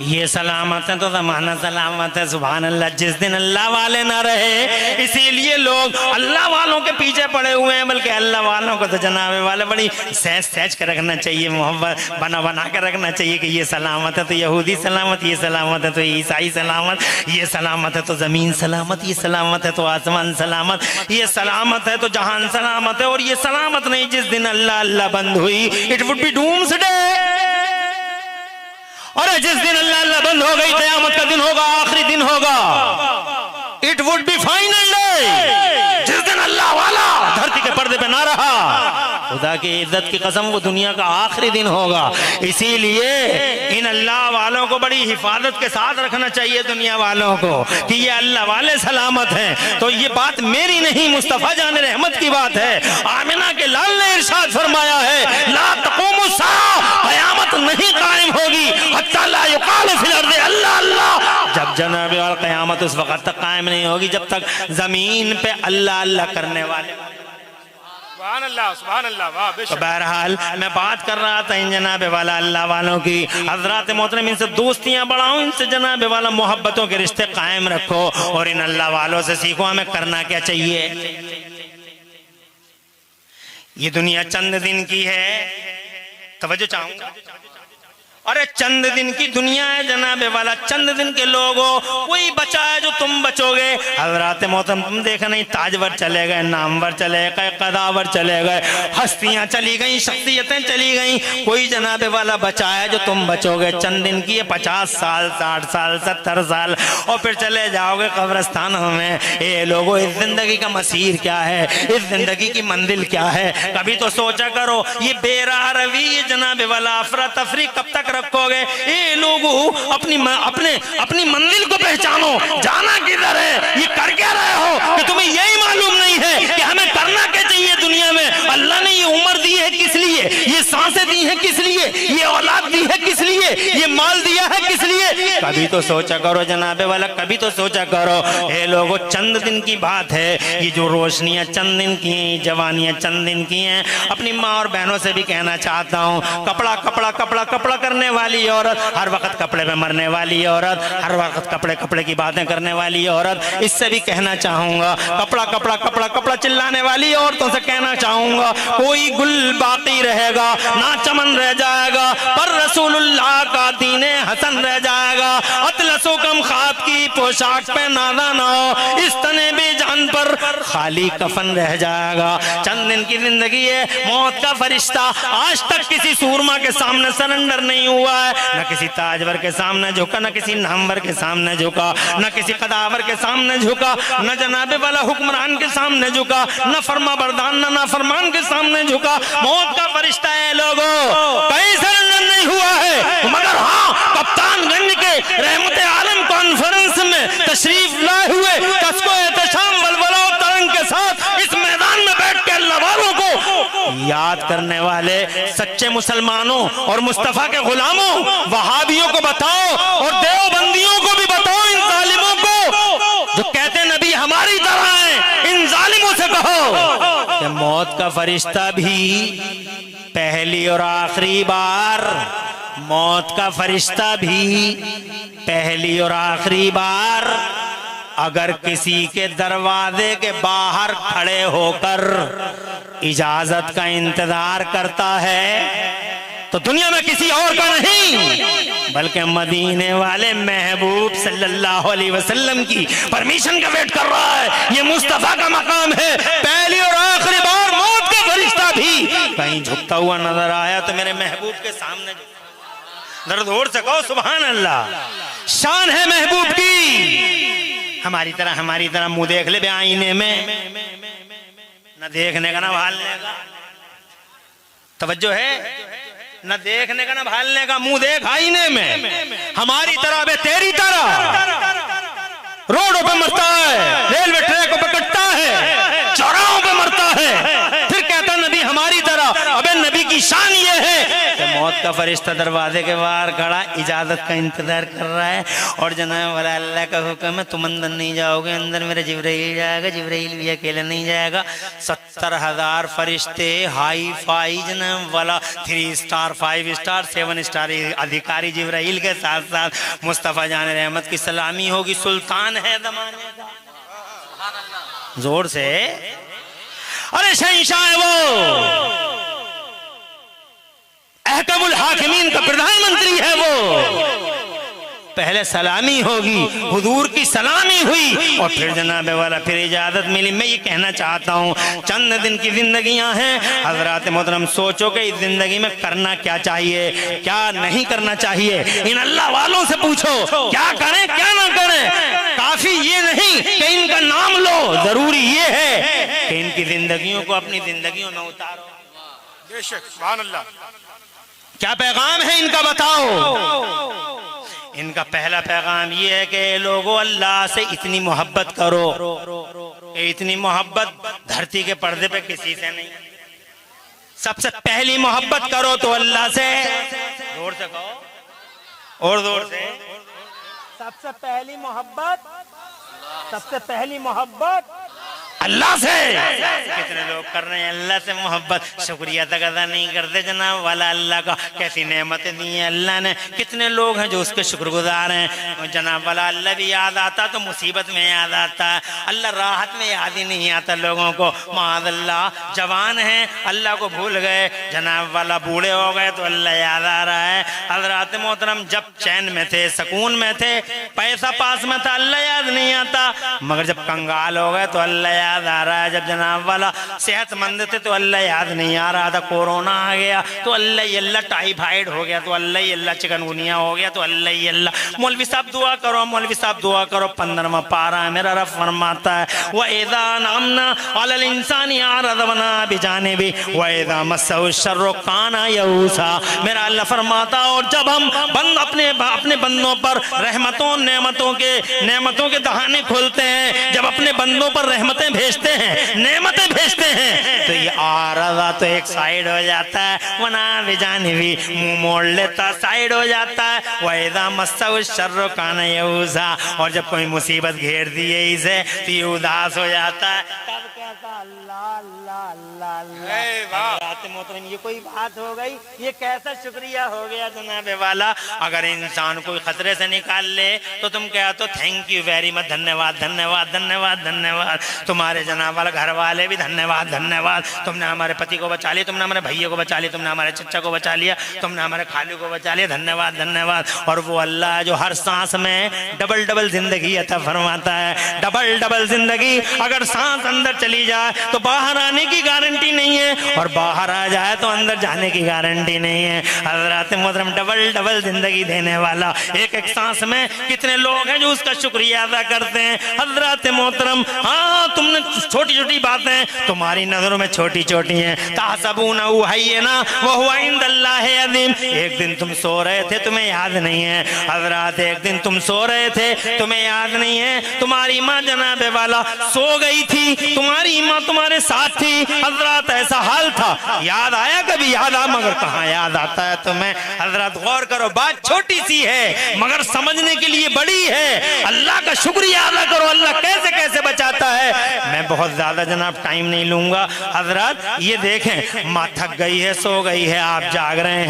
ये सलामत है तो ज़माना सलामत है। सुभान अल्लाह। जिस दिन अल्लाह वाले ना रहे इसीलिए लोग अल्लाह वालों के पीछे पड़े हुए हैं, बल्कि अल्लाह वालों को तो जनाबे वाले बड़ी सहज सहज कर रखना चाहिए, मोहब्बत बना बना कर रखना चाहिए कि ये सलामत है तो यहूदी सलामत, ये सलामत है तो ईसाई सलामत, ये सलामत है तो ज़मीन सलामत, ये सलामत है तो आसमान सलामत, ये सलामत है तो जहान सलामत है, और ये सलामत नहीं जिस दिन अल्लाह अल्लाह बंद हुई, इट वुड बी डूम्सडे। अरे जिस दिन अल्लाह अल्लाह बंद हो गई, क़यामत का दिन होगा, आखिरी दिन होगा, it would be final day. जिस दिन अल्लाह वाला धरती के पर्दे पे ना रहा, खुदा की इज्जत की कसम वो दुनिया का आखिरी दिन होगा। इसीलिए इन अल्लाह वालों को बड़ी हिफाजत के साथ रखना चाहिए, दुनिया वालों को, कि ये अल्लाह वाले सलामत हैं। तो ये बात मेरी नहीं, मुस्तफ़ा जान रहमत की बात है। आमिना के लाल ने इरशाद फरमाया है, ला तक़ूमु स्साअ, क़यामत नहीं कायम होगी हत्ता ला युक़ाल फिल अर्ज़ि अल्लाह अल्लाह। जब जनाबे वाल क़यामत उस वक़्त तक कायम नहीं होगी जब तक जमीन पे अल्लाह अल्लाह करने वाले। सुभान अल्लाह, वाह बेशक। तो बहरहाल मैं बात कर रहा था इन जनाबे वाला अल्लाह वालों की। हजरात मोहतरम, इनसे दोस्तियां बढ़ाओ, इनसे जनाबे वाला मोहब्बतों के रिश्ते कायम रखो और इन अल्लाह वालों से सीखो हमें करना क्या चाहिए। ये दुनिया चंद दिन की है, तवज्जो चाहूंगा। अरे चंद दिन की दुनिया है जनाबे वाला, चंद दिन के लोग हो, कोई बचा है जो तुम बचोगे। हज़रात मोहतरम, तुम देखा नहीं, ताजवर चले गए, नामवर चले गए, कदावर चले गए, हस्तियां चली गई, शख्सियतें चली गई, कोई जनाबे वाला बचा है जो तुम बचोगे। चंद दिन की है, 50 साल 60 साल 70 साल और फिर चले जाओगे कब्रस्तानों में। ये लोगों, इस जिंदगी का मसीर क्या है, इस जिंदगी की मंजिल क्या है, कभी तो सोचा करो। ये बेराह रवी, ये जनाबे वाला अफरा तफरी कब तक रखोगे। ये लोगों अपनी मंजिल को पहचानो, जाना किधर है, ये कर क्या रहे हो कि तुम्हें यही मालूम नहीं है कि हमें करना क्या चाहिए दुनिया में। अल्लाह ने ये उम्र दी है किस लिए, ये सांसें दी है किस लिए, ये औलाद दी है किस लिए, ये माल दिया है किस लिए। कभी तो सोचा करो जनाबे वाला, कभी तो सोचा करो। ये लोगों, चंद दिन की बात है, ये जो रोशनियां चंद दिन की हैं, जवानियां चंद दिन की हैं। अपनी माँ और बहनों से भी कहना चाहता हूँ, कपड़ा कपड़ा कपड़ा कपड़ा करने वाली औरत, हर वक्त कपड़े पे मरने वाली औरत, हर वक्त कपड़े कपड़े की बातें करने वाली औरत, इससे भी कहना चाहूंगा, कपड़ा कपड़ा कपड़ा कपड़ा चिल्लाने वाली औरतों से कहना चाहूंगा, कोई गुल बाकी रहेगा ना चमन रह जाएगा, पर रसूलुल्लाह का दीने हसन रह जाएगा। अतलसो कम खाब की पोशाक पे नादा ना हो, इस तने बेजान पर खाली कफन रह जाएगा। चंद दिन की जिंदगी है, मौत का फरिश्ता आज तक किसी सूरमा के सामने सरेंडर नहीं हुआ है, न किसी ताजवर के सामने झुका, न किसी नामवर के सामने झुका, न किसी कदावर के सामने झुका, न जनाबे वाला हुक्मरान के सामने झुका, न फरमा बरदान न नाफरमान के सामने झुका। मौत का फरिश्ता है लोगों, कहीं सरेंडर नहीं हुआ है। मगर हाँ, कप्तानगंज के रहमत आलम कॉन्फ्रेंस में तशरीफ लाए हुए कसको एहतशाम वलवला और तरंग के साथ इस मैदान में बैठ के अल्लाह वालों को याद करने वाले सच्चे मुसलमानों और मुस्तफा के गुलामों, वहाबियों को बताओ और देवबंदियों को भी बताओ, इन जालिमों को जो कहते नबी हमारी तरह हैं, इन जालिमों से कहो कि मौत का फरिश्ता भी पहली और आखिरी बार, मौत का फरिश्ता भी पहली और आखिरी बार अगर किसी के दरवाजे के बाहर खड़े होकर इजाजत का इंतजार करता है तो दुनिया में किसी और का नहीं बल्कि मदीने वाले महबूब सल्लल्लाहु अलैहि वसल्लम की परमिशन का वेट कर रहा है। ये मुस्तफा का मकाम है, पहली और आखिरी बार मौत का फरिश्ता भी कहीं झुकता हुआ नजर आया तो मेरे महबूब के सामने दर्द और से कहो सुभान अल्लाह। शान है महबूब की। हमारी तरह मुंह देख ले बे आईने में, न देखने का ना भालने का। तवज्जो है, न देखने का ना भालने का, मुंह देख आईने में। हमारी तरह बे तेरी तरह रोडों पे मरता है, रेलवे ट्रैकों पे कटता है, चौराहों पे मरता है, फिर कहता नबी हमारी तरह। अबे नबी की शान ये है कि मौत का फरिश्ता दरवाजे के बाहर खड़ा इजाजत का इंतजार कर रहा है और जनाब वाला अल्लाह का हुक्म है तुम अंदर नहीं जाओगे, अंदर मेरा जिब्राइल जाएगा। जिब्राइल भी अकेले नहीं जाएगा, 70,000 फरिश्ते हाई फाई जनाब वाला 3 स्टार 5 स्टार 7 स्टार अधिकारी जिब्राइल के साथ साथ मुस्तफ़ा जान रहमत की सलामी होगी। सुल्तान है जमाने का, जोर से अरे शहंशाह है वो, अहकमुल हाकिमीन का प्रधानमंत्री है वो। पहले सलामी होगी, हुजूर की सलामी हुई और फिर जनाब वाला फिर इजाजत मिली। मैं ये कहना चाहता हूँ चंद दिन की जिंदगियां हैं हजरात मोहतरम, सोचो कि इस जिंदगी में करना क्या चाहिए, क्या नहीं करना चाहिए। इन अल्लाह वालों से पूछो क्या करें क्या ना करें। काफी ये नहीं कि इनका नाम लो, जरूरी ये है कि इनकी जिंदगियों को अपनी जिंदगियों में उतारो। बेशक सुभान अल्लाह। क्या पैगाम है इनका बताओ। इनका पहला पैगाम ये है कि लोगों अल्लाह से इतनी मोहब्बत करो, इतनी मोहब्बत धरती के पर्दे पे किसी से नहीं। सबसे पहली मोहब्बत करो तो अल्लाह से, जोर से कहो और जोर से, सबसे पहली मोहब्बत अल्लाह से। कितने लोग कर रहे हैं अल्लाह से मोहब्बत, शुक्रिया तक अदा नहीं करते जनाब वाला अल्लाह का। कैसी नेमतें दी हैं अल्लाह ने, कितने लोग हैं जो उसके शुक्रगुजार हैं जनाब वाला। अल्लाह भी याद आता तो मुसीबत में याद आता है, अल्लाह राहत में याद ही नहीं आता लोगों को। माअल्लाह जवान हैं अल्लाह को भूल गए जनाब वाला, बूढ़े हो गए तो अल्लाह याद आ रहा है। हज़रात मोहतरम जब चैन में थे, सुकून में थे, पैसा पास में था, अल्लाह याद नहीं आता, मगर जब कंगाल हो गए तो अल्लाह याद आ रहा है। जब जनाब वाला सेहतमंद थे तो अल्लाह याद नहीं आ रहा था। कोरोना आ गया तो अल्लाह टाइफाइड हो गया तो अल्लाह चिकनगुनिया हो गया तो अल्लाह। मौलवी साहब दुआ करो, मौलवी साहब दुआ करो। 15वां पारा है, मेरा रब फरमाता है व इज़ा नामना अलल इंसानी आरदवना बिजानिबी व इज़ा मस्सहु शर्रु काना यऊसा। मेरा अल्लाह फरमाता और जब हम अपने बंदों पर नेमतों के दहाने खोलते हैं, जब अपने बंदों पर रहमतें भेजते हैं, नेमतें भेजते हैं, तो ये आरज़ा तो एक साइड हो जाता है, वना बिजानिबी मुंह मोड़ लेता, साइड हो जाता है। वैदा मस्सहु शर्रु काना यऊसा, और जब कोई मुसीबत घेर दी है इसे तो ये उदास हो जाता है। तब कहता अल्लाह अल्लाह अल्लाह अल्लाह। मोहतरम ये कोई बात हो गई, ये कैसा शुक्रिया हो गया जनाब वाला। अगर इंसान कोई खतरे से निकाल ले तो तुम क्या तो थैंक यू वेरी मच, धन्यवाद धन्यवाद धन्यवाद धन्यवाद। तुम्हारे जनाब वाला घर वाले भी धन्यवाद धन्यवाद। तुमने हमारे पति को बचा लिया, तुमने हमारे भैया को बचा लिया, तुमने हमारे चचा को बचा लिया, तुमने हमारे खालू को बचा लिया, धन्यवाद धन्यवाद। और वो अल्लाह जो हर सांस में डबल डबल जिंदगी अता फरमाता है, डबल डबल जिंदगी। अगर सांस अंदर चली जाए तो बाहर आने की गारंटी नहीं है, और बाहर आ जाए तो अंदर जाने की गारंटी नहीं है। हज़रात मोहतरम डबल डबल जिंदगी देने वाला, एक एक सांस में कितने लोग हैं जो उसका शुक्रिया अदा करते हैं। हज़रात मोहतरम हाँ, तुमने छोटी छोटी बातें तुम्हारी नजरों में छोटी छोटी हैं। ताहसबूनहु हय्यना व हुवा इंदल्लाहि अज़ीम। एक दिन तुम सो रहे थे, तुम्हें याद नहीं है हज़रात, एक दिन तुम सो रहे थे, तुम्हें याद नहीं है। तुम्हारी माँ जनाब वाला सो गई थी, तुम्हारी माँ तुम्हारे साथ थी हज़रात, ऐसा हाल था। याद आया कभी? याद आ, मगर कहाँ याद आता है तुम्हें। हज़रात गौर करो, बात छोटी सी है मगर समझने के लिए बड़ी है। अल्लाह का शुक्रिया अदा करो, अल्लाह कैसे कैसे बचाता है। मैं बहुत ज्यादा जनाब टाइम नहीं लूंगा। हज़रात ये देखें, माँ थक गई है, सो गई है, आप जाग रहे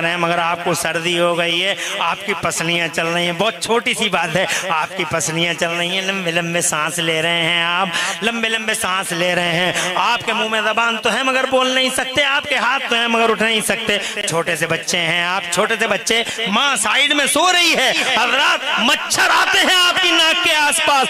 हैं, मगर आपको सर्दी हो गई है, आपकी पसलियां चल रही हैं। बहुत छोटी सी बात है, आपकी पसलियां चल रही हैं, लंबे लंबे सांस ले रहे हैं, आप लंबे लंबे सांस ले रहे हैं, आपके मुंह में जबान तो है मगर बोल नहीं नहीं सकते, आपके हाथ तो हैं मगर उठ नहीं सकते। छोटे से बच्चे हैं आप, छोटे से बच्चे, माँ साइड में सो रही है, हज़रात मच्छर आते हैं आपकी नाक के आसपास।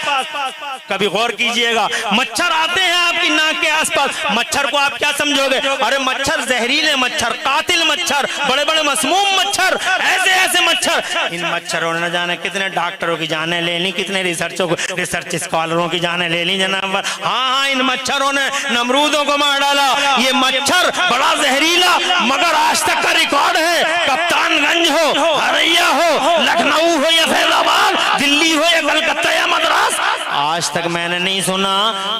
कभी गौर कीजिएगा, मच्छर आते हैं आपकी नाक के आसपास। मच्छर को आप क्या समझोगे? अरे मच्छर जहरीले मच्छर, कातिल मच्छर, बड़े बड़े मसमूम मच्छर, ऐसे ऐसे मच्छर। इन मच्छरों ने न जाने कितने डॉक्टरों की जानें ले ली, कितने रिसर्च स्कॉलरों की जानें ले ली जनाब। हाँ, इन मच्छरों ने नमरूदों को मार डाला। ये मच्छर बड़ा जहरीला, मगर आज तक का रिकॉर्ड है, कप्तानगंज हो, हरैया हो, लखनऊ हो या फैजाबाद, दिल्ली हो या कलकत्ता या मद्रास, आज तक मैंने नहीं सुना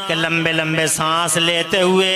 कि लंबे लंबे सांस लेते हुए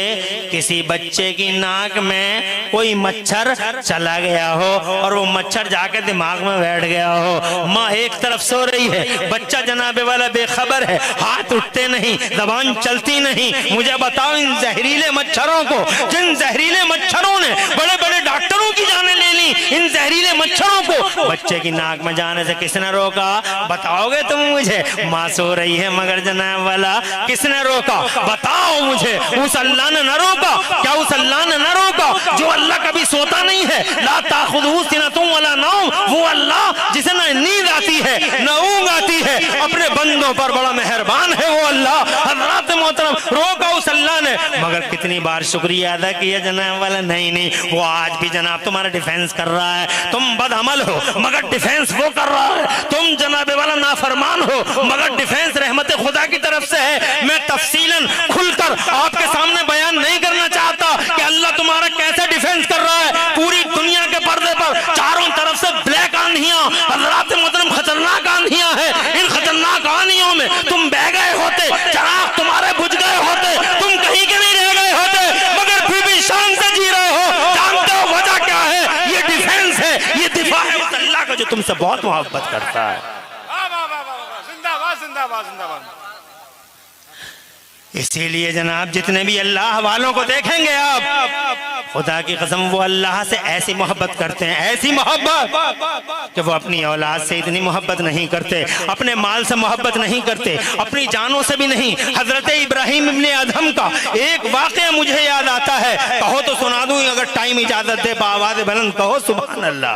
किसी बच्चे की नाक में कोई मच्छर चला गया हो और वो मच्छर जाके दिमाग में बैठ गया हो। माँ एक तरफ सो रही है, बच्चा जनाबे वाला बेखबर है, हाथ उठते नहीं, जबान चलती नहीं। मुझे बताओ, इन जहरीले मच्छरों को, जिन जहरीले मच्छरों ने बड़े बड़े डॉक्टरों की जानें ले ली, इन जहरीले मच्छरों को बच्चे की नाक में जाने से किसने रोका? बताओगे तुम मुझे? माँ सो रही है मगर जनाब वाला किसने रोका? बताओ मुझे। उस अल्लाह ने न रोका क्या? उस अल्लाह ने न रोका जो अल्लाह कभी सोता नहीं है। ला ताखुदहू सिनतुम वला नौम, वो अल्लाह जिसे न नींद आती है न ऊँग आती है, अपने बंदों पर बड़ा मेहरबान है वो अल्लाह। हज़रात मोहतरम, रोका उस अल्लाह ने, मगर कितनी बार शुक्रिया अदा किया जनाब वाला? नहीं नहीं, वो आज भी जनाब तुम्हारा डिफेंस कर रहा है। तुम बदअमल हो मगर डिफेंस वो कर रहा है। तुम जनाब वाला नाफरमान हो मगर डिफेंस रहमत खुदा की तरफ से है। मैं तफसीलन खुलकर आपके सामने बयान नहीं करना चाहता कि अल्लाह तुम्हारा कैसे डिफेंस कर रहा है। पूरी दुनिया के पर्दे पर चारों तरफ से ब्लैक आंधियां, हज़रात मोहतरम खतरनाक आंधियां हैं। इन खतरनाक आंधियों में तुम बह गए होते, चराग तुम्हारे बुझ गए होते, तुम कहीं के नहीं रह गए होते, मगर फिर भी शान से जी रहे हो। जानते हो वजह क्या है? ये डिफेंस है, ये दिफा है उस अल्लाह का जो तुमसे बहुत मोहब्बत करता है। जिंदाबाद जिंदाबाद जिंदाबाद। इसीलिए जनाब जितने भी अल्लाह वालों को देखेंगे आप, खुदा की कसम वो अल्लाह से ऐसी मोहब्बत करते हैं, ऐसी मोहब्बत कि वो अपनी औलाद से इतनी मोहब्बत नहीं करते, अपने माल से मोहब्बत नहीं करते, अपनी जानों से भी नहीं। हजरत इब्राहिम इब्ने अदहम का एक वाक़या मुझे याद आता है, कहो तो सुना दूं अगर टाइम इजाजत दे, आवाज़ बुलंद कहो सुभान अल्लाह।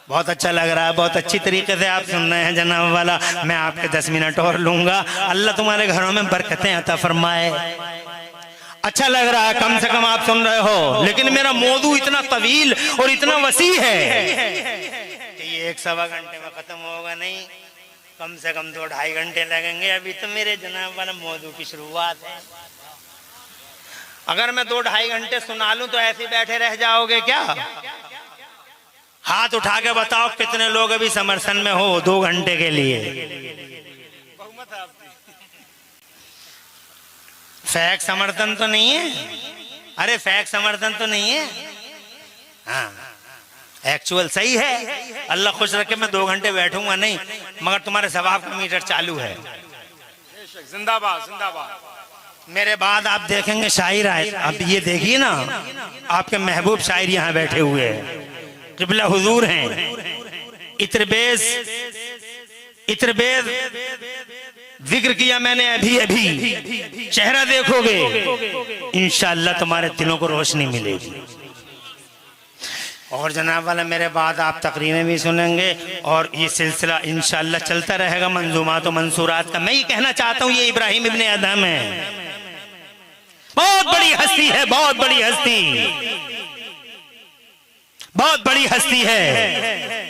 बहुत अच्छा लग रहा है, बहुत अच्छी तरीके से आप सुन रहे हैं जनाब वाला। मैं आपके 10 मिनट और लूंगा। अल्लाह तुम्हारे घरों में बरकतें अता फरमाए। अच्छा लग रहा है, कम से कम आप सुन रहे हो, लेकिन मेरा मौजू इतना तवील और इतना वसी है कि ये 1-1.25 घंटे में खत्म होगा नहीं, कम से कम 2-2.5 घंटे लगेंगे। अभी तो मेरे जनाब वाला मौजू की शुरुआत है। अगर मैं 2-2.5 घंटे सुना लूं तो ऐसे बैठे रह जाओगे क्या? हाथ उठा के बताओ कितने लोग अभी समर्थन में हो 2 घंटे के लिए? फैक समर्थन तो नहीं है? अरे फैक समर्थन तो नहीं है, हाँ एक्चुअल सही है। अल्लाह खुश रखे, मैं 2 घंटे बैठूंगा नहीं, मगर तुम्हारे सवाब का मीटर चालू है। जिंदाबाद जिंदाबाद। मेरे बाद आप देखेंगे शायर आए। अब ये देखिए ना, आपके महबूब शायर यहाँ बैठे हुए हैं, क़िबला हुजूर हैं। इत्रबेज जिक्र किया मैंने अभी अभी, चेहरा देखोगे इंशाअल्लाह तुम्हारे दिलों को रोशनी मिलेगी। और जनाब वाला मेरे बाद आप तकरीरें भी सुनेंगे और ये सिलसिला इंशाअल्लाह चलता रहेगा, मंजूमात और मंसूरात का। मैं ये कहना चाहता हूँ, ये इब्राहिम इब्ने अदहम है, बहुत बड़ी हस्ती है, बहुत बड़ी हस्ती, बहुत बड़ी हस्ती है।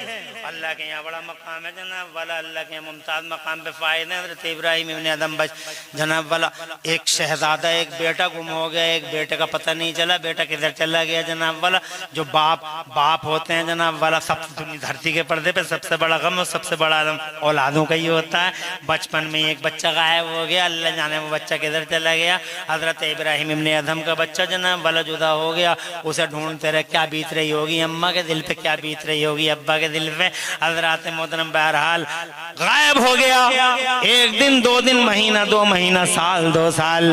अल्लाह के यहाँ बड़ा मकाम है जनाब वाला, अल्लाह के मुमताज मकाम पे फायदे हैं। हज़रत इब्राहिम इब्ने अदहम बच जनाब वाला, एक शहजादा, एक बेटा गुम हो गया, एक बेटे का पता नहीं चला, बेटा किधर चला गया जनाब वाला। जो बाप होते हैं जनाब वाला, सब धरती के पर्दे पे सबसे बड़ा गम और सबसे बड़ा गम औलादों का ही होता है। बचपन में एक बच्चा गायब हो गया, अल्लाह जाने वो बच्चा किधर चला गया। हज़रत इब्राहिम इब्ने अदहम का बच्चा जनाब वाला जुदा हो गया, उसे ढूंढते रहे, क्या बीत रही होगी अम्मा के दिल पे, क्या बीत रही होगी अब्बा के दिल पे। हज़रात मोहतरम बहरहाल गायब हो गया। 1 दिन 2 दिन, महीना 2 महीना, साल 2 साल,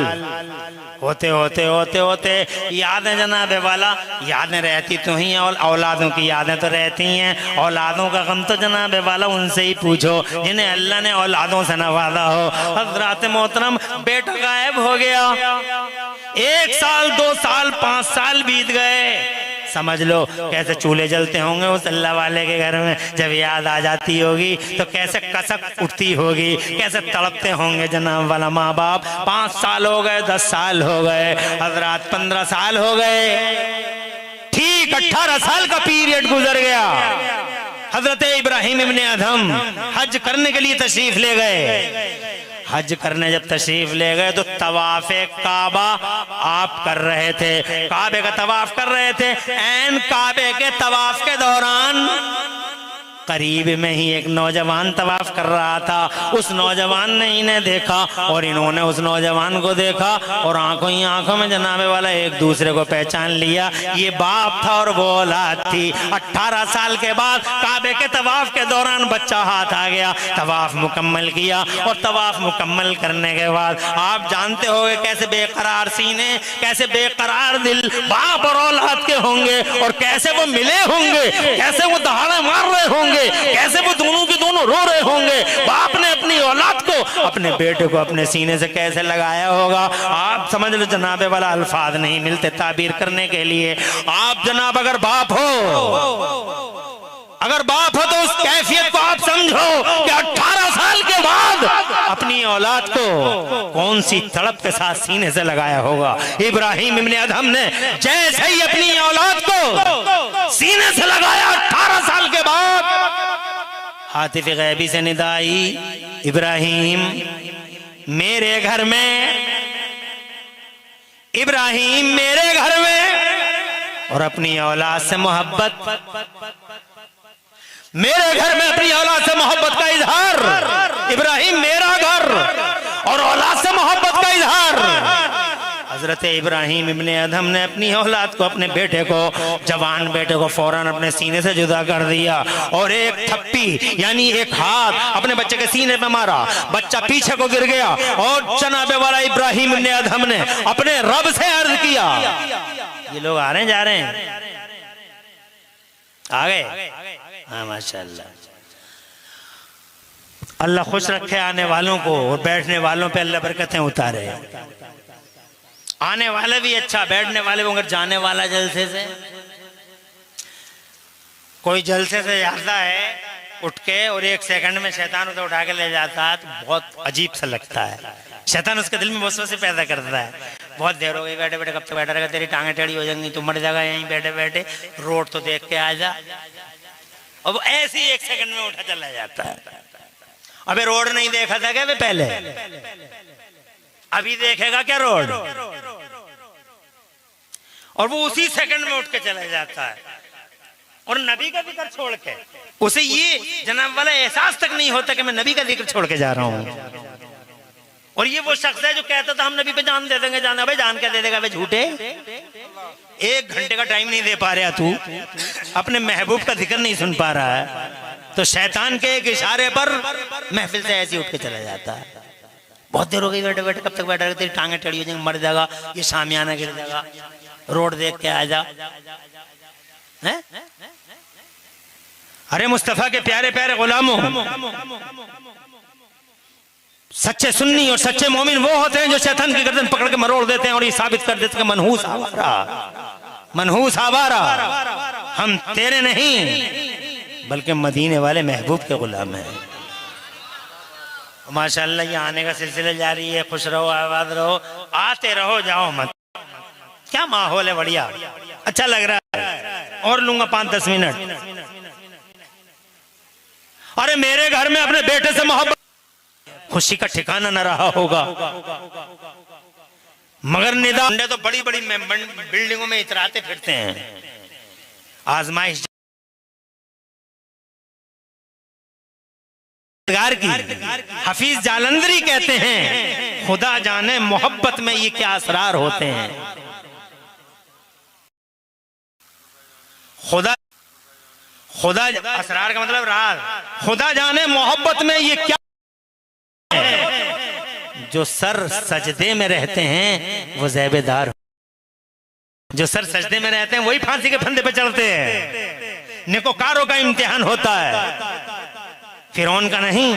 होते होते होते होते यादें जनाब वाला, यादें रहती तो ही, और औलादों की यादें तो रहती हैं। औलादों का गम तो जनाब वाला उनसे ही पूछो जिन्हें अल्लाह ने औलादों से नवाजा हो। हज़रात मोहतरम बेटा गायब हो गया, 1 साल 2 साल 5 साल बीत गए, समझ लो कैसे चूल्हे जलते होंगे उस अल्लाह वाले के घर में। जब याद आ जाती होगी तो कैसे कसक उठती होगी, कैसे तड़पते होंगे जनाब वाला माँ बाप। 5 साल हो गए, 10 साल हो गए, हजरात 15 साल हो गए, ठीक 18 साल का पीरियड गुजर गया। हजरत इब्राहिम इब्ने अदहम हज करने के लिए तशरीफ ले गए। हज करने जब तशरीफ ले गए तो तवाफे काबा आप कर रहे थे, काबे का तवाफ कर रहे थे। ऐन काबे के तवाफ के दौरान करीब में ही एक नौजवान तवाफ कर रहा था। उस नौजवान ने इन्हें देखा और इन्होंने उस नौजवान को देखा और आंखों ही आंखों में जनाबे वाला एक दूसरे को पहचान लिया। ये बाप था और वो औलाद थी। 18 साल के बाद काबे के तवाफ के दौरान बच्चा हाथ आ गया, तवाफ मुकम्मल किया और तवाफ मुकम्मल करने के बाद आप जानते होंगे कैसे बेकरार सीने, कैसे बेकरार दिल बाप और औलाद के होंगे और कैसे वो मिले होंगे, कैसे वो दहाड़े मार रहे होंगे, कैसे वो दोनों के दोनों रो रहे होंगे। बाप ने अपनी औलाद को, अपने बेटे को अपने सीने से कैसे लगाया होगा। आप समझ लो जनाबे वाला, अल्फाज नहीं मिलते ताबीर करने के लिए। आप जनाब अगर बाप हो तो उस कैफियत को आप समझो कि 18 साल के बाद अपनी औलाद को कौन सी तड़प के साथ सीने से लगाया होगा। इब्राहिम इब्ने अदहम ने जैसे ही अपनी औलाद को सीने से लगाया 18 साल के बाद, हातिफ गैबी से निदा आई, इब्राहिम मेरे घर में, इब्राहिम मेरे घर में। और अपनी औलाद से मोहब्बत, मेरे घर में अपनी औलाद से मोहब्बत का इजहार। इब्राहिम मेरा घर और औलाद से मोहब्बत का इजहार। हजरत इब्राहिम इब्ने अदहम ने अपनी औलाद को, अपने बेटे को, जवान बेटे को फौरन अपने सीने से जुदा कर दिया और एक थप्पी यानी एक हाथ अपने बच्चे के सीने पे मारा। बच्चा पीछे को गिर गया और जनाबे वाला इब्राहिम इब्ने अदहम ने अपने रब से अर्ज किया। ये लोग आ रहे हैं, जा रहे हैं, आ गए? हाँ माशाल्लाह। अल्लाह खुश रखे आने वालों को और बैठने वालों पे अल्लाह बरकतें उतारे। आने वाले भी अच्छा, बैठने वाले मगर जाने वाला जलसे से, कोई जलसे से जाता है उठ के और 1 सेकंड में शैतान उसे उठा के ले जाता है तो बहुत अजीब सा लगता है। शैतान उसके दिल में वसवसे पैदा करता है, बहुत देर हो गई बैठे बैठे, कब तक बैठा रहेगा, तेरी टांगे टेढ़ी हो जाएंगी, तू मर जाएगा यहीं बैठे बैठे, रोड तो देख के आ जा। अब ऐसे ही 1 सेकंड में उठा चला जाता है। अबे रोड नहीं देखा था क्या पहले? अभी देखेगा क्या रोड? और वो उसी सेकंड में उठ के चला जाता है और नबी का जिक्र छोड़ के उसे ये जनाब वाला एहसास तक नहीं होता कि मैं नबी का जिक्र छोड़ के जा रहा हूं। और ये वो शख्स है जो कहता था हम नबी पे जान दे देंगे, जान, भाई जान क्या दे देगा, भाई झूठे। 1 घंटे का टाइम नहीं दे पा रहा तू, अपने महबूब का जिक्र नहीं सुन पा रहा है, तो शैतान के एक इशारे पर महफिल से ऐसे उठ के चला जाता है। बहुत देर हो गई बैठे बैठे, कब तक बैठा रहे, तेरी टांगे टेढ़ी हो जाएंगी, मर जाएगा, ये शामियाना गिर जाएगा, रोड देख के आ जा। अरे मुस्तफा के प्यारे प्यारे गुलामों, सच्चे सुन्नी और सच्चे मोमिन वो होते हैं जो शैतान की गर्दन पकड़ के मरोड़ देते हैं और ये साबित कर देते हैं मनहूस आवारा, मनहूस आवारा, हम तेरे नहीं बल्कि मदीने वाले महबूब के गुलाम हैं। माशाअल्लाह ये आने का सिलसिला जारी है। खुश रहो, आबाद रहो, आते रहो, जाओ मत। क्या माहौल है, बढ़िया, अच्छा लग रहा है। और लूंगा 5-10 मिनट। अरे मेरे घर में अपने बेटे से मोहब्बत, खुशी का ठिकाना न रहा होगा, मगर निदा तो बड़ी बड़ी बिल्डिंगों में इतराते फिरते हैं। आजमाइश की हफीज जालंधरी कहते हैं, खुदा जाने मोहब्बत में ये क्या असरार होते हैं। खुदा असरार का मतलब राज। खुदा जाने मोहब्बत में ये क्या, जो सर सजदे में रहते हैं वो ज़ैबेदार, जो सर सजदे में रहते हैं वही फांसी के फंदे पे चढ़ते हैं। नेकोकारों का इम्तिहान होता है, फिरौन का नहीं,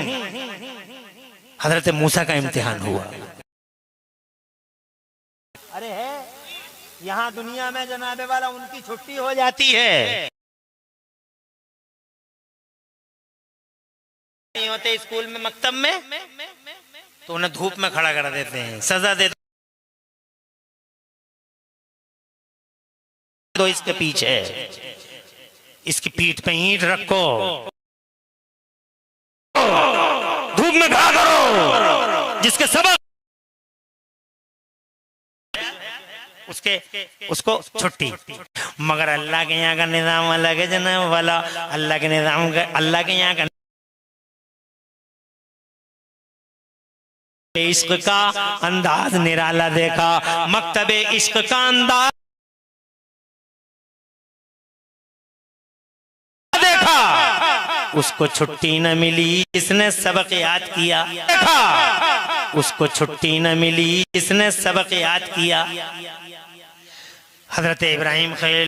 हजरत मूसा का इम्तिहान हुआ। अरे है यहाँ दुनिया में जनाबे वाला उनकी छुट्टी हो जाती है, नहीं होते स्कूल में मकतब में, तो उन्हें धूप में खड़ा कर देते हैं, सजा देते दो, इसके पीछे इसकी पीठ पे ईंट रखो, धूप में खड़ा करो, जिसके सबक उसको छुट्टी। मगर अल्लाह के यहाँ का निजाम अलग है जनाब वाला, अल्लाह के निजाम का, अल्लाह के यहाँ का इश्क का अंदाज निराला देखा, मकतबे इश्क का अंदाज देखा, उसको छुट्टी न मिली इसने सबक याद किया, देखा उसको छुट्टी न मिली इसने सबक याद किया। हजरत इब्राहिम खलील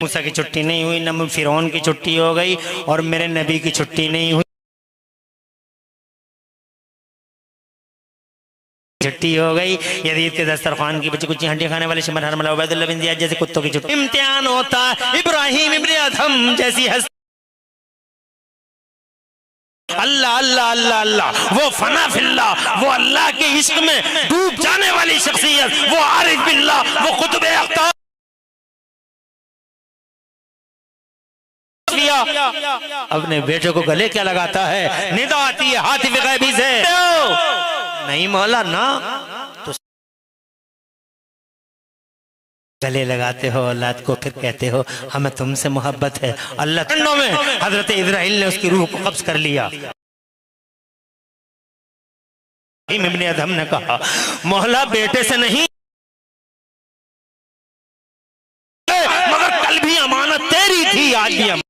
मूसा की छुट्टी नहीं हुई, न फिरौन की छुट्टी हो गई, और मेरे नबी की छुट्टी नहीं हुई, छुट्टी हो गई। यजीद के दस्तरखान की बच्ची कुछ हड्डी खाने वाले शिमर हरमला उबैदुल्लाह बिन जियाद जैसे कुत्तों की छुट्टी। इम्तिहान होता इब्राहिम इब्न अदहम जैसी हस्ती, अल्लाह अल्लाह अल्लाह अल्लाह, वो फना फिल्लाह, वो अल्लाह के इश्क में डूब जाने वाली शख्सियत, वो आरिफ बिल्लाह, वो कुतुब अख्तार, अपने बेटे को गले क्या लगाता है, निदा आती है हातिफ गैबी से, नहीं मौला ना, तो गले लगाते हो औलाद को, फिर कहते हो हमें तुमसे मोहब्बत है। अल्लाह ठंडों में हजरत इस्राइल ने उसकी रूह को कब्ज कर लिया। इब्न अदहम ने कहा मौला बेटे से नहीं, मगर कल भी अमानत तेरी थी, आज भी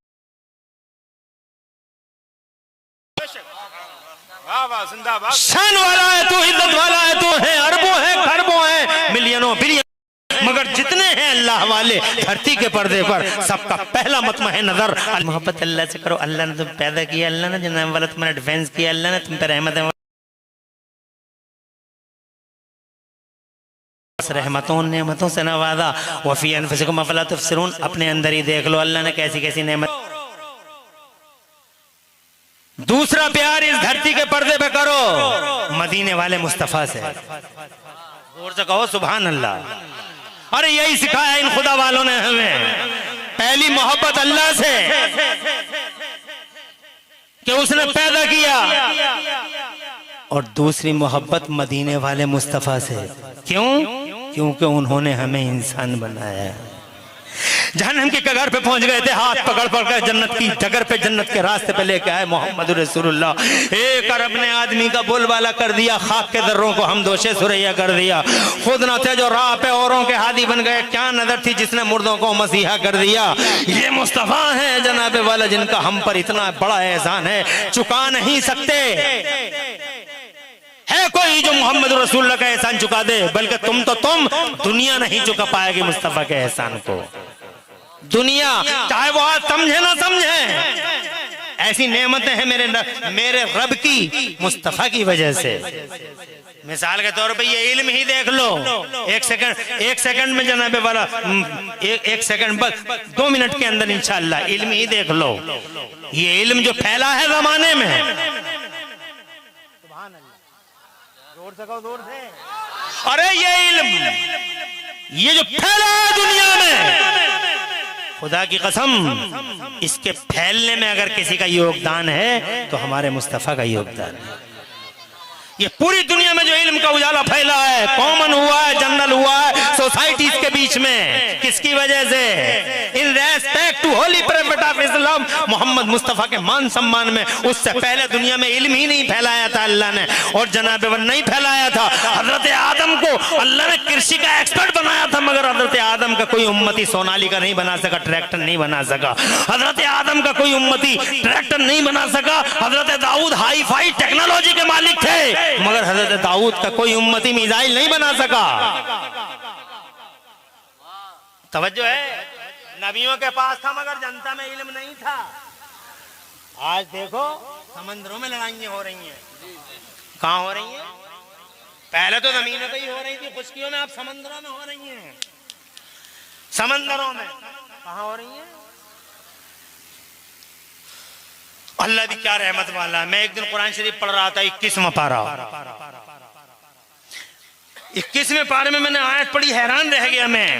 शान वाला है तू, इज्जत वाला है तू, है अरबों है खरबों है मिलियनों बिलियन, मगर जितने हैं अल्लाह वाले धरती के पर्दे पर, सबका पहला मतमा है नजर मोहब्बत अल्लाह से करो। अल्लाह ने तुम पैदा किया, अल्लाह ने जनाब वाला तुम्हारा डिफेंस किया, अल्लाह ने तुम पर रहमत है, रहमतों नेमतों से नवाजा। वफी अनफुसिकुम अफला तुबसिरून, अपने अंदर ही देख लो अल्लाह ने कैसी कैसी नेमत। दूसरा प्यार इस धरती के पर्दे पे करो मदीने वाले मुस्तफा से, जोर से कहो सुभान अल्लाह। अरे यही सिखाया इन खुदा वालों ने हमें, पहली मोहब्बत अल्लाह से कि उसने पैदा किया, और दूसरी मोहब्बत मदीने वाले मुस्तफा से। क्यों? क्योंकि उन्होंने हमें इंसान बनाया। जहन्नम के कगार पे पहुंच गए थे, हाथ पकड़ पकड़ जन्नत की डगर पे, जन्नत के रास्ते पे लेके आए मोहम्मद रसूलुल्लाह। एक अरब ने आदमी का बोलबाला कर दिया, खाक के दर्रों को हम दोषे सुरैया कर दिया, खुद न थे जो राह पे औरों के हादी बन गए। क्या नजर थी जिसने मुर्दों को मसीहा कर दिया। ये मुस्तफा है जनाबे वाला जिनका हम पर इतना बड़ा एहसान है, चुका नहीं सकते। है कोई जो मोहम्मद रसूलुल्लाह का एहसान चुका दे? बल्कि तुम दुनिया नहीं चुका पाएगी मुस्तफा के एहसान को। दुनिया चाहे वो आज समझे ना समझे, ऐसी नेमतें हैं मेरे रब की मुस्तफा की वजह से। मिसाल के तौर पे ये इल्म ही देख लो, एक सेकंड में जनाबे वाला, एक सेकंड बस 2 मिनट के अंदर इंशाअल्लाह इल्म ही देख लो। ये इल्म जो फैला है जमाने में, जोर से कहो, जोर से। अरे ये इल्म ये जो फैला है दुनिया में, खुदा की कसम इसके फैलने में अगर किसी का योगदान है तो हमारे मुस्तफा का योगदान है। ये पूरी दुनिया में जो इल्म का उजाला फैला है, कॉमन हुआ है, जनरल हुआ है सोसाइटीज के बीच में, किसकी वजह से? In respect to holy prophet of Islam Muhammad Mustafa के मान सम्मान में। उससे पहले दुनिया में इल्म ही नहीं फैलाया था अल्लाह ने, और जनाब नहीं फैलाया था। हजरत आदम को अल्लाह ने कृषि का एक्सपर्ट बनाया था, मगर हजरत आदम का कोई उम्मती सोनालिका नहीं बना सका, ट्रैक्टर नहीं बना सका। हजरत आदम का कोई उम्मती ट्रैक्टर नहीं बना सका। हजरत दाऊद हाई फाई टेक्नोलॉजी के मालिक थे, मगर हजरत दाऊद का कोई उम्मती मिसाइल नहीं बना सका। तवज्जो है, नबियों के पास था मगर जनता में इल्म नहीं था। आज देखो समंदरों में लड़ाइयां हो रही हैं। कहां हो रही हैं? पहले तो जमीनों पे ही हो रही थी, खुशकियों में अब समंदरों में हो रही हैं। समंदरों में कहाँ हो रही हैं? अल्लाह भी क्या रहमत वाला है। मैं एक दिन कुरान शरीफ पढ़ रहा था, 21वां पारा, 21वें पारे में मैंने आयत पढ़ी, हैरान रह गया मैं,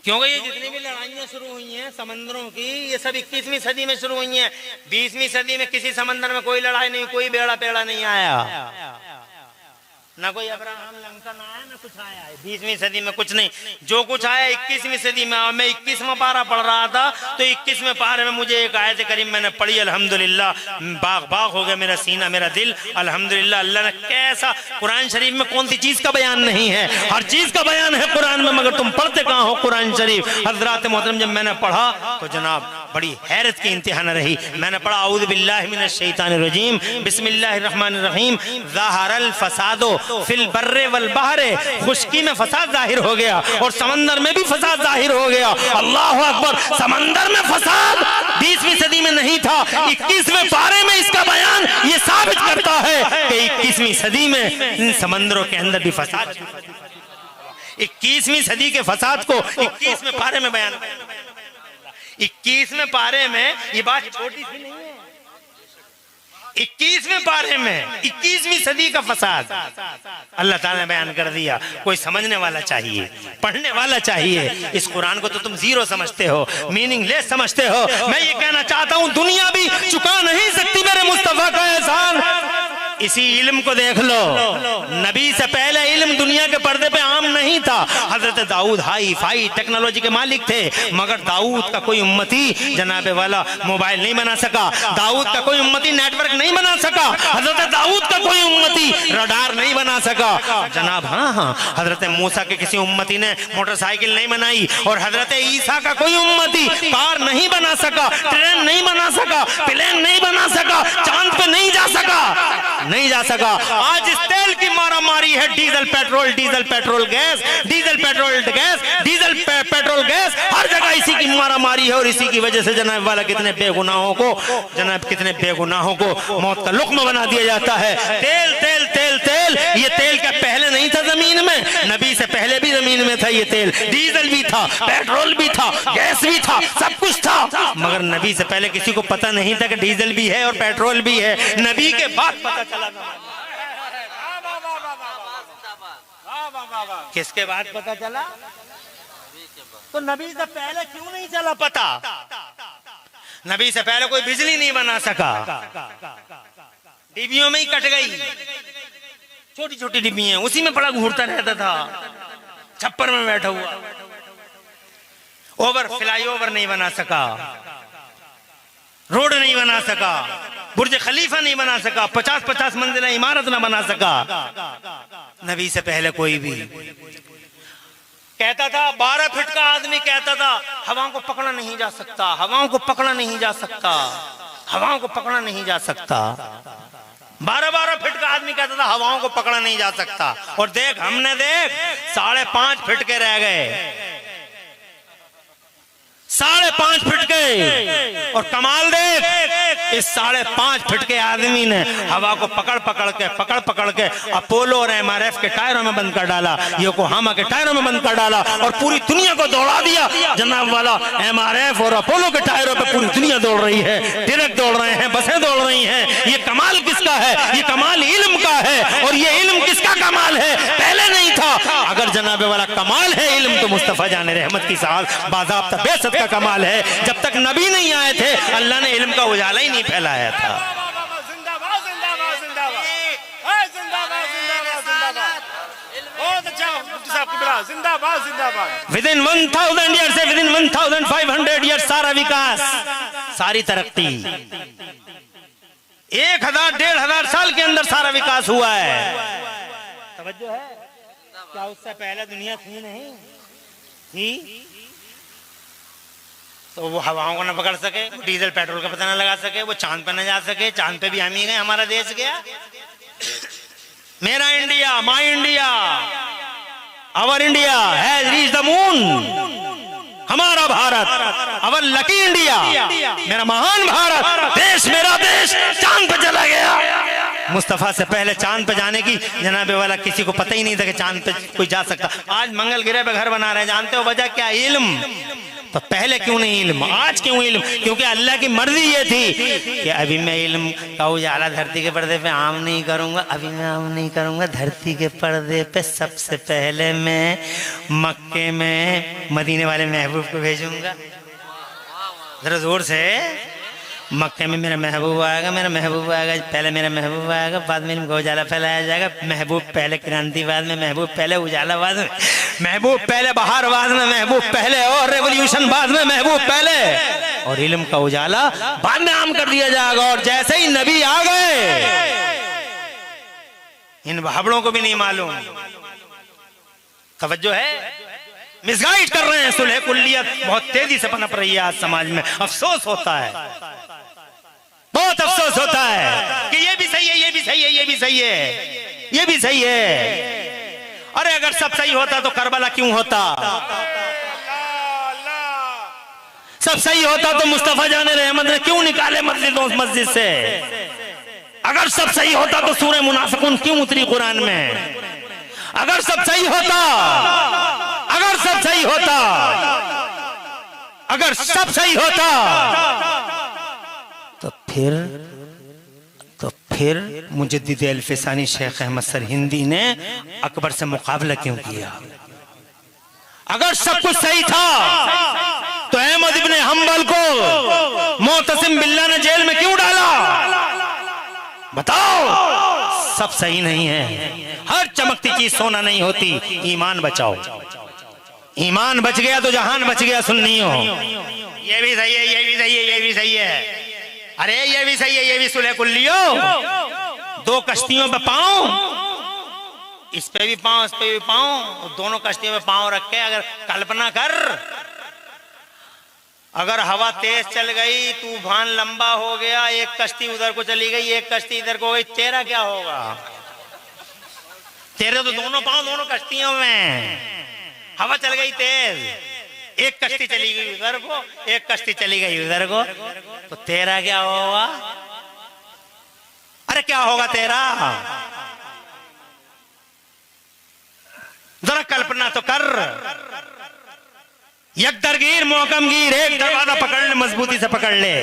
क्योंकि ये जितनी भी लड़ाइयां शुरू हुई हैं समंदरों की, ये सब 21वीं सदी में शुरू हुई हैं। 20वीं सदी में किसी समंदर में कोई लड़ाई नहीं, कोई बेड़ा पेड़ा नहीं आया, ना कोई अब्राहम लंकन आया, ना कुछ आया है। 20वीं सदी में कुछ नहीं, जो कुछ आया 21वीं सदी में। मैं 21वां पारा पढ़ रहा था तो 21वें पारे में मुझे एक आयत करीम मैंने पढ़ी, अल्हम्दुलिल्लाह बाग बाग हो गया मेरा सीना, मेरा दिल, अल्हम्दुलिल्लाह। अल्लाह ने कैसा, कुरान शरीफ में कौन सी चीज का बयान नहीं है? हर चीज का बयान है कुरान में, मगर तुम पढ़ते कहाँ हो कुरान शरीफ? हजरात मोहतरम, जब मैंने पढ़ा तो जनाब बड़ी हैरत की इंतहा न रही। मैंने पढ़ा औज़ु बिल्लाहि मिनश शैतानिर रजीम, बिस्मिल्लाहिर रहमानिर रहीम, ज़हरल फसादो फिल बर्रे वल बहरे, खुश्की में फसाद जाहिर हो गया और समंदर में भी फसाद जाहिर हो गया। अल्लाह अकबर, समंदर में फसाद 20वीं सदी में नहीं था, 21वें पारे में इसका बयान ये साबित करता है कि 21वीं सदी में समंदरों के अंदर भी फसाद। 21वीं सदी के फसाद को 21वें पारे में बयान, 21वें पारे में, ये बात छोटी सी नहीं है, 21वें पारे में 21वीं सदी का फसाद अल्लाह ताला ने बयान कर दिया। कोई समझने वाला चाहिए, पढ़ने वाला चाहिए। इस कुरान को तो तुम जीरो समझते हो, मीनिंगलेस समझते हो। मैं ये कहना चाहता हूं, दुनिया भी चुका नहीं सकती मेरे मुस्तफा का एहसान। इसी इल्म को देख लो, नबी से पहले इल्म दुनिया के पर्दे पे आम नहीं था। हजरत दाऊद हाई फाई टेक्नोलॉजी के मालिक थे, मगर दाऊद का कोई उम्मती जनाबे वाला मोबाइल नहीं बना सका, दाऊद का कोई उम्मती नेटवर्क नहीं बना सका, हजरत दाऊद का कोई उम्मती रडार नहीं बना सका जनाब। हाँ, हजरत मूसा के किसी उम्मती ने मोटरसाइकिल नहीं बनाई, और हजरत ईसा का कोई उम्मती कार नहीं बना सका, ट्रेन नहीं बना सका, प्लेन नहीं बना सका, चांद पे नहीं जा सका। आज इस तेल की मारा मारी है, diesel petrol, diesel petrol gas, diesel petrol gas, diesel petrol gas, हर जगह इसी की मारा मारी है। और इसी की वजह से जनाब वाला कितने बेगुनाहों को मौत का लुक्मा बना दिया जाता है। तेल तेल तेल तेल, ये तेल क्या पहले नहीं था जमीन में? नबी से पहले भी जमीन में था ये तेल, डीजल भी था, पेट्रोल भी था, गैस भी था, सब कुछ था, मगर नबी से पहले किसी को पता नहीं था कि डीजल भी है और पेट्रोल भी है। नबी के बाद पता चला। किसके बाद पता चला? तो नबी से पहले क्यों नहीं चला पता? नबी से पहले कोई बिजली नहीं बना सका, डिब्बियों में ही कट गई, छोटी छोटी डिब्बियां, उसी में बड़ा घूरता रहता था, छप्पर में बैठा हुआ। फ्लाईओवर नहीं बना सका, रोड नहीं बना सका, बुर्ज खलीफा नहीं बना सका, 50-50 मंजिला इमारत ना बना सका। नबी से पहले कोई भी कहता था, 12 फीट का आदमी कहता था हवाओं को पकड़ा नहीं जा सकता, हवाओं को पकड़ा नहीं जा सकता, हवाओं को पकड़ा नहीं जा सकता। 12-12 फीट का आदमी कहता था हवाओं को पकड़ा नहीं जा सकता। और देख, हमने 5.5 फीट के रह गए, 5.5 फीट के। और कमाल देख, इस 5.5 फीट के आदमी ने हवा को पकड़ पकड़ के अपोलो और MRF के टायरों में बंद कर डाला, योकोहामा के टायरों में बंद कर डाला, और पूरी दुनिया को दौड़ा दिया जनाब वाला। MRF और अपोलो के टायरों पे पूरी दुनिया दौड़ रही है, ट्रक दौड़ रहे हैं, बसें दौड़ रही हैं। ये कमाल किसका है? ये कमाल इल्म का है। और ये इल्म किसका कमाल है? पहले नहीं था। अगर जनाबे वाला कमाल है इल्म, तो मुस्तफा जान रहमत की साथ बाज़ाब्ता बेसत का कमाल है। जब तक नबी नहीं आए थे, अल्लाह ने इल्म का उजाला ही नहीं फैलाया था। Within 1000 years से within 1500 years सारा विकास, सारी तरक्की 1000-1500 साल के अंदर सारा विकास हुआ है। तवज्जो है? क्या उससे पहले दुनिया थी? नहीं थी। तो वो हवाओं को न पकड़ सके, डीजल पेट्रोल का पता न लगा सके, वो चांद पे न जा सके, चांद पे भी हम ही गए, हमारा देश गया। मेरा India, my India, our India has reached the moon. हमारा भारत, आवर लकी इंडिया, मेरा महान भारत देश, मेरा देश चांद पे चला गया। मुस्तफ़ा से पहले चांद पे जाने की जनाब वाला किसी को पता ही नहीं था कि चांद पे कोई जा सकता। आज मंगल ग्रह पे घर बना रहे हैं, जानते हो वजह क्या? इल्म। तो पहले क्यों नहीं इल्म, आज क्यों इल्म? क्योंकि अल्लाह की मर्जी ये थी कि अभी मैं इल्म का उजाला धरती के पर्दे पे आम नहीं करूंगा, अभी मैं आम नहीं करूंगा, धरती के पर्दे पे सबसे पहले मैं मक्के में मदीने वाले महबूब को भेजूंगा। जरा जोर से, मक्के में मेरा महबूब आएगा, मेरा महबूब आएगा, पहले मेरा महबूब आएगा, बाद में इल्म का उजाला फैलाया जाएगा। महबूब पहले, क्रांति बाद में, महबूब पहले, उजाला बाद में, महबूब पहले, बहार बाद में, महबूब पहले, और रेवोल्यूशन बाद में, महबूब पहले, और इल्म का उजाला बाद में आम कर दिया जाएगा। और जैसे ही नबी आ गए, इन भाबड़ों को भी नहीं मालूम, तवज्जो है, मिसगाइड कर रहे हैं। सुलह कुल्लियत बहुत तेजी से पनप रही है आज समाज में। अफसोस होता है, बहुत अफसोस होता है कि ये भी सही है, ये भी सही है, ये भी सही है, ये भी सही है। अरे अगर सब सही होता तो करबला क्यों होता? सब सही होता तो मुस्तफा जाने रहमत ने क्यों निकाले मस्जिद से? अगर सब सही होता तो सूरह मुनाफिकून क्यों उतरी कुरान में? अगर सब सही होता, अगर सब सही होता, अगर सब सही होता, तो फिर मुजद्दिद अल-फिसानी शेख अहमद सरहिंदी ने अकबर से मुकाबला क्यों किया? अगर सब कुछ सही था तो अहमद इब्ने हम्बल को मोतसिम बिल्ला ने जेल में क्यों डाला? बताओ। सब सही नहीं है, हर चमकती चीज सोना नहीं होती। ईमान बचाओ, ईमान बच गया तो जहान बच गया। सुन्नियों, ये भी सही है, ये भी सही है, ये भी सही है, अरे ये भी सही है, ये भी सुलह कुल्लियो। दो कश्तियों पे पांव, इस पे भी पांव, इस पे भी पांव, दोनों कश्तियों पे पांव रख के अगर कल्पना कर, अगर हवा तेज चल गई, तूफान लंबा हो गया, एक कश्ती उधर को चली गई, एक कश्ती इधर को गई, तेरा क्या होगा? तेरे तो दोनों पांव दोनों कश्तियों में, हवा चल गई तेज, एक कश्ती चली गई उधर को, एक कश्ती चली गई उधर को, तो तेरा क्या होगा? अरे क्या होगा तेरा? जरा कल्पना तो कर। यकदरगीर मोहकमगीर, एक दरवाजा पकड़ ले, मजबूती से पकड़ ले,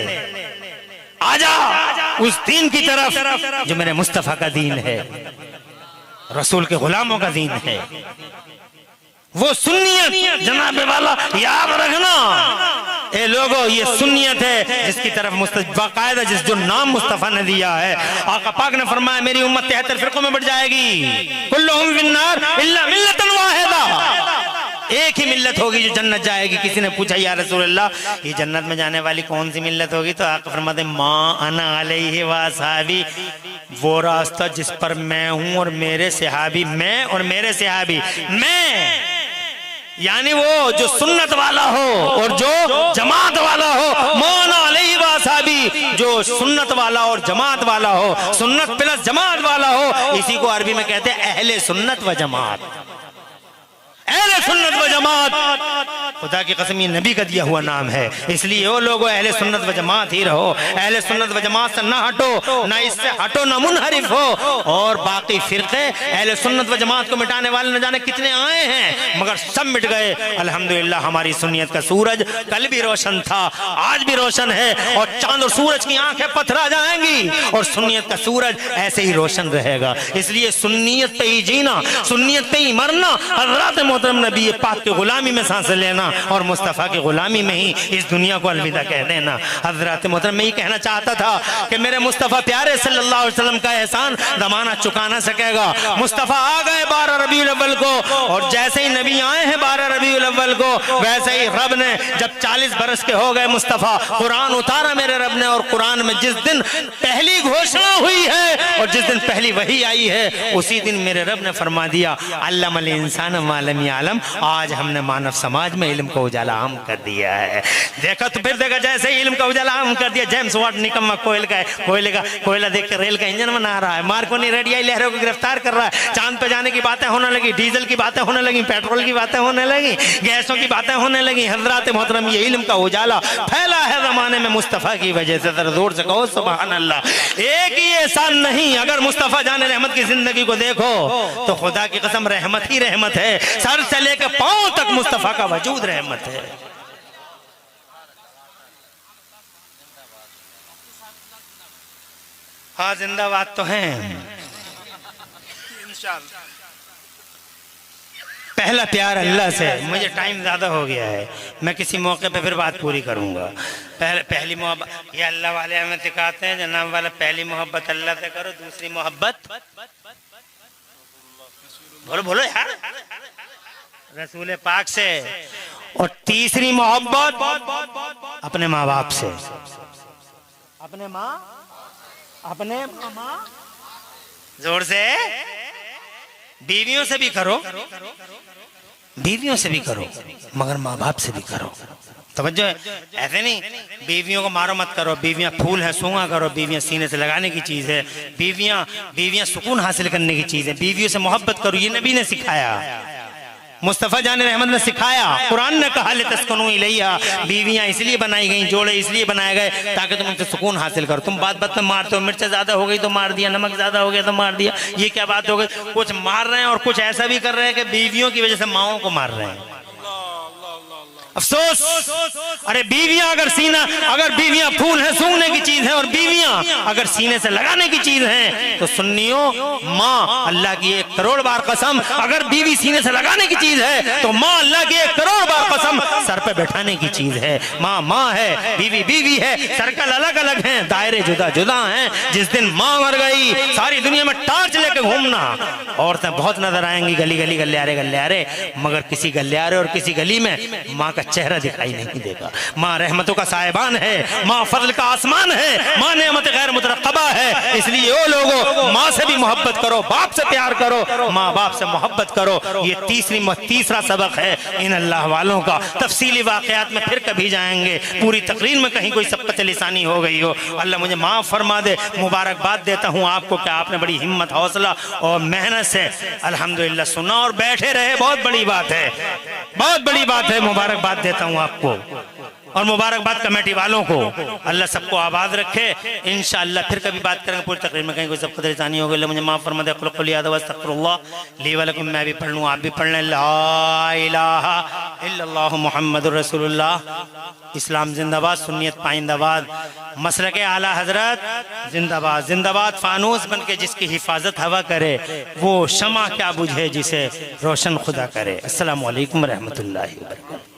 आजा उस दीन की तरफ जो मेरे मुस्तफा का दीन है, रसूल के गुलामों का दीन है। वो सुन्नियत जनाब वाला याद रखना, ए लोगों, ये सुन्नियत है जिसकी तरफ बाकायदा जो नाम मुस्तफा ने दिया है। आका पाक ने फरमाया मेरी उम्मत 73 फिरकों में बढ़ जाएगी, कुल्लुहुम फिन्नार इल्ला मिल्लतन वाहिदा, एक ही मिल्लत होगी जो जन्नत जाएगी। किसी ने पूछा या रसूल अल्लाह, ये जन्नत में जाने वाली कौन सी मिल्लत होगी? तो आका फरमाते मा अना अलैहि व असहाबी, वो रास्ता जिस पर मैं हूं और मेरे सहाबी, मैं और मेरे सहाबी, मैं यानी वो जो सुन्नत वाला हो और जो जमात वाला हो, मौना अलैहि व असहाबी, जो सुन्नत वाला और जमात वाला हो, सुन्नत प्लस जमात वाला हो, इसी को अरबी में कहते हैं अहले सुन्नत व जमात। अहले सुन्नत व जमात खुदा की कसम ये नबी का दिया हुआ नाम है, इसलिए वो लोगों अहले सुन्नत व जमात ही रहो। अहले सुन्नत व जमात से ना हटो, ना इससे हटो, ना मुनहरिफ हो। और बाकी फिरके अहले सुन्नत व जमात को मिटाने वाले न जाने कितने आए हैं, मगर सब मिट गए। अल्हम्दुलिल्लाह हमारी सुन्नियत का सूरज कल भी रोशन था, आज भी रोशन है, और चांद और सूरज की आंखें पथरा जाएंगी और सुन्नियत का सूरज ऐसे ही रोशन रहेगा। इसलिए सुन्नियत पे ही जीना, सुन्नियत पे ही मरना, हज़रत मोहतरम नबी पाक की गुलामी में सांस लेना और मुस्तफ़ा की गुलामी में ही इस दुनिया को अलविदा कह देना। हज़रत मोहतरम मैं ये कहना चाहता था कि मेरे मुस्तफ़ा प्यारे सल्लल्लाहु अलैहि वसल्लम का एहसान ज़माना चुका ना सकेगा। मुस्तफ़ा आ गए 12 रबीउल अव्वल को, और जैसे ही नबी आए हैं 12 रबीउल अव्वल को, वैसे ही रब ने जब 40 बरस के हो गए मुस्तफ़ा, कुरान उतारा मेरे रब ने, और कुरान में जिस दिन पहली घोषणा हुई है और जिस दिन पहली वही आई है, उसी दिन मेरे रब ने फरमा दिया अल्लमल इंसान मा लम यअलम, आज हमने मानव समाज में इल्म को उजाला आम कर दिया है। देखा तो फिर देखा, जैसे ही इल्म का उजाला आम कर दिया, जेम्स वाट निकम्मा कोयला देख कर रेल का इंजन बना रहा है, मार्कोनी रेडियाई लहरों को गिरफ्तार कर रहा है, चांद पे जाने की बातें होने होने लगी, डीजल की बातें होने लगी, पेट्रोल की बातें होने लगी, गैसों की बातें होने लगी। हजरात मोहतरम, ये इल्म का उजाला फैला है जमाने में मुस्तफ़ा की वजह से। जरा जोर से कहो सुभान अल्लाह। एक ही एहसान नहीं, अगर मुस्तफ़ा जान रहमत की जिंदगी को देखो तो खुदा की कसम रहमत ही रहमत है। सर से लेकर पांव तक मुस्तफ़ा का वजूद रहमत है। हाँ, जिंदाबाद तो हैं। इंशाअल्लाह। पहला प्यार अल्लाह से। मुझे टाइम ज़्यादा हो गया है, मैं किसी मौके पे फिर बात पूरी करूँगा। पहली मोहब्बत ये अल्लाह वाले हमें सिखाते हैं जनाब वाला, पहली मोहब्बत अल्लाह से करो, दूसरी मोहब्बत बोलो बोलो यार रसूल पाक से, और तीसरी मोहब्बत अपने माँ बाप से। अपने माँ, अपने माँ, जोर से। बीवियों से भी करो, बीवियों से भी करो, मगर माँ बाप से भी करो। तवज्जो है, ऐसे नहीं बीवियों को मारो मत करो। बीवियां फूल है, सूंघा करो। बीवियां सीने से लगाने की चीज है। बीवियां सुकून हासिल करने की चीज है। बीवियों से मोहब्बत करो, ये नबी ने सिखाया, मुस्तफ़ा जान रहमत ने सिखाया। कुरान ने कहा ले तस्कनू इलैया। बीवियां इसलिए बनाई गई, जोड़े इसलिए बनाए गए ताकि तुम उनसे सुकून हासिल करो। तुम बात बात में मारते हो, मिर्च ज्यादा हो गई तो मार दिया, नमक ज्यादा हो गया तो मार दिया। ये क्या बात हो गई? कुछ मार रहे हैं और कुछ ऐसा भी कर रहे हैं कि बीवियों की वजह से माओं को मार रहे हैं। अफसोस। अरे बीवियां अगर बीवियां फूल है, सूंघने की चीज है, और बीवियां अगर सीने से लगाने की चीज है तो सुन्नियों, माँ अल्लाह की 1 करोड़ बार कसम, अगर बीवी सीने से लगाने की चीज है तो माँ अल्लाह की 1 करोड़ बार कसम सर पे बैठाने की चीज है। माँ माँ है, बीवी बीवी है, सर्कल अलग अलग हैं, दायरे जुदा जुदा हैं। जिस दिन माँ मर गई, सारी दुनिया में टार्च लेके घूमना। औरतें बहुत नजर आएंगी गली गली, गलियारे गलियारे, मगर किसी गलियारे और किसी गली में माँ का चेहरा दिखाई नहीं देगा। माँ रहमतों का साहिबान है, माँ फजल का आसमान है, माँ नेमत गैर मुतरक़्क़बा है। इसलिए ओ लोगों, माँ से भी मोहब्बत करो, बाप से प्यार करो, माँ बाप से मोहब्बत करो। ये तीसरा सबक है इन अल्लाह वालों का। तफसीली वाक़यात में फिर कभी जाएंगे, पूरी तकरीर में कहीं कोई सबक़त लिसानी हो गई हो, अल्लाह मुझे माफ़ फरमा दे। मुबारकबाद देता हूँ आपको कि आपने बड़ी हिम्मत, हौसला और मेहनत से अल्हम्दुलिल्लाह सुना और बैठे रहे। बहुत बड़ी बात है, बहुत बड़ी बात है। मुबारकबाद देता हूँ आपको और मुबारकबाद कमेटी वालों को। अल्लाह सबको आबाद रखे। इंशाअल्लाह फिर कभी बात करेंगे पूरी तकरीर में, कहीं कोई सब कदरसानी हो गई। मुझे माफ़ फरमा दे। क़ुल या अस्तग़फ़िरुल्लाह ली व लकुम। मैं भी पढ़ लूँ, आप भी पढ़ लें। ला इलाहा इल्लल्लाहु मुहम्मदुर रसूलुल्लाह। इस्लाम जिंदाबाद, सुन्नियत पाइंदाबाद, मसलके आला हजरत जिंदाबाद जिंदाबाद। फानूस बन के जिसकी हिफाजत हवा करे, वो शमा क्या बुझे जिसे रोशन खुदा करे। अस्सलामु अलैकुम व रहमतुल्लाहि व बरकातहू।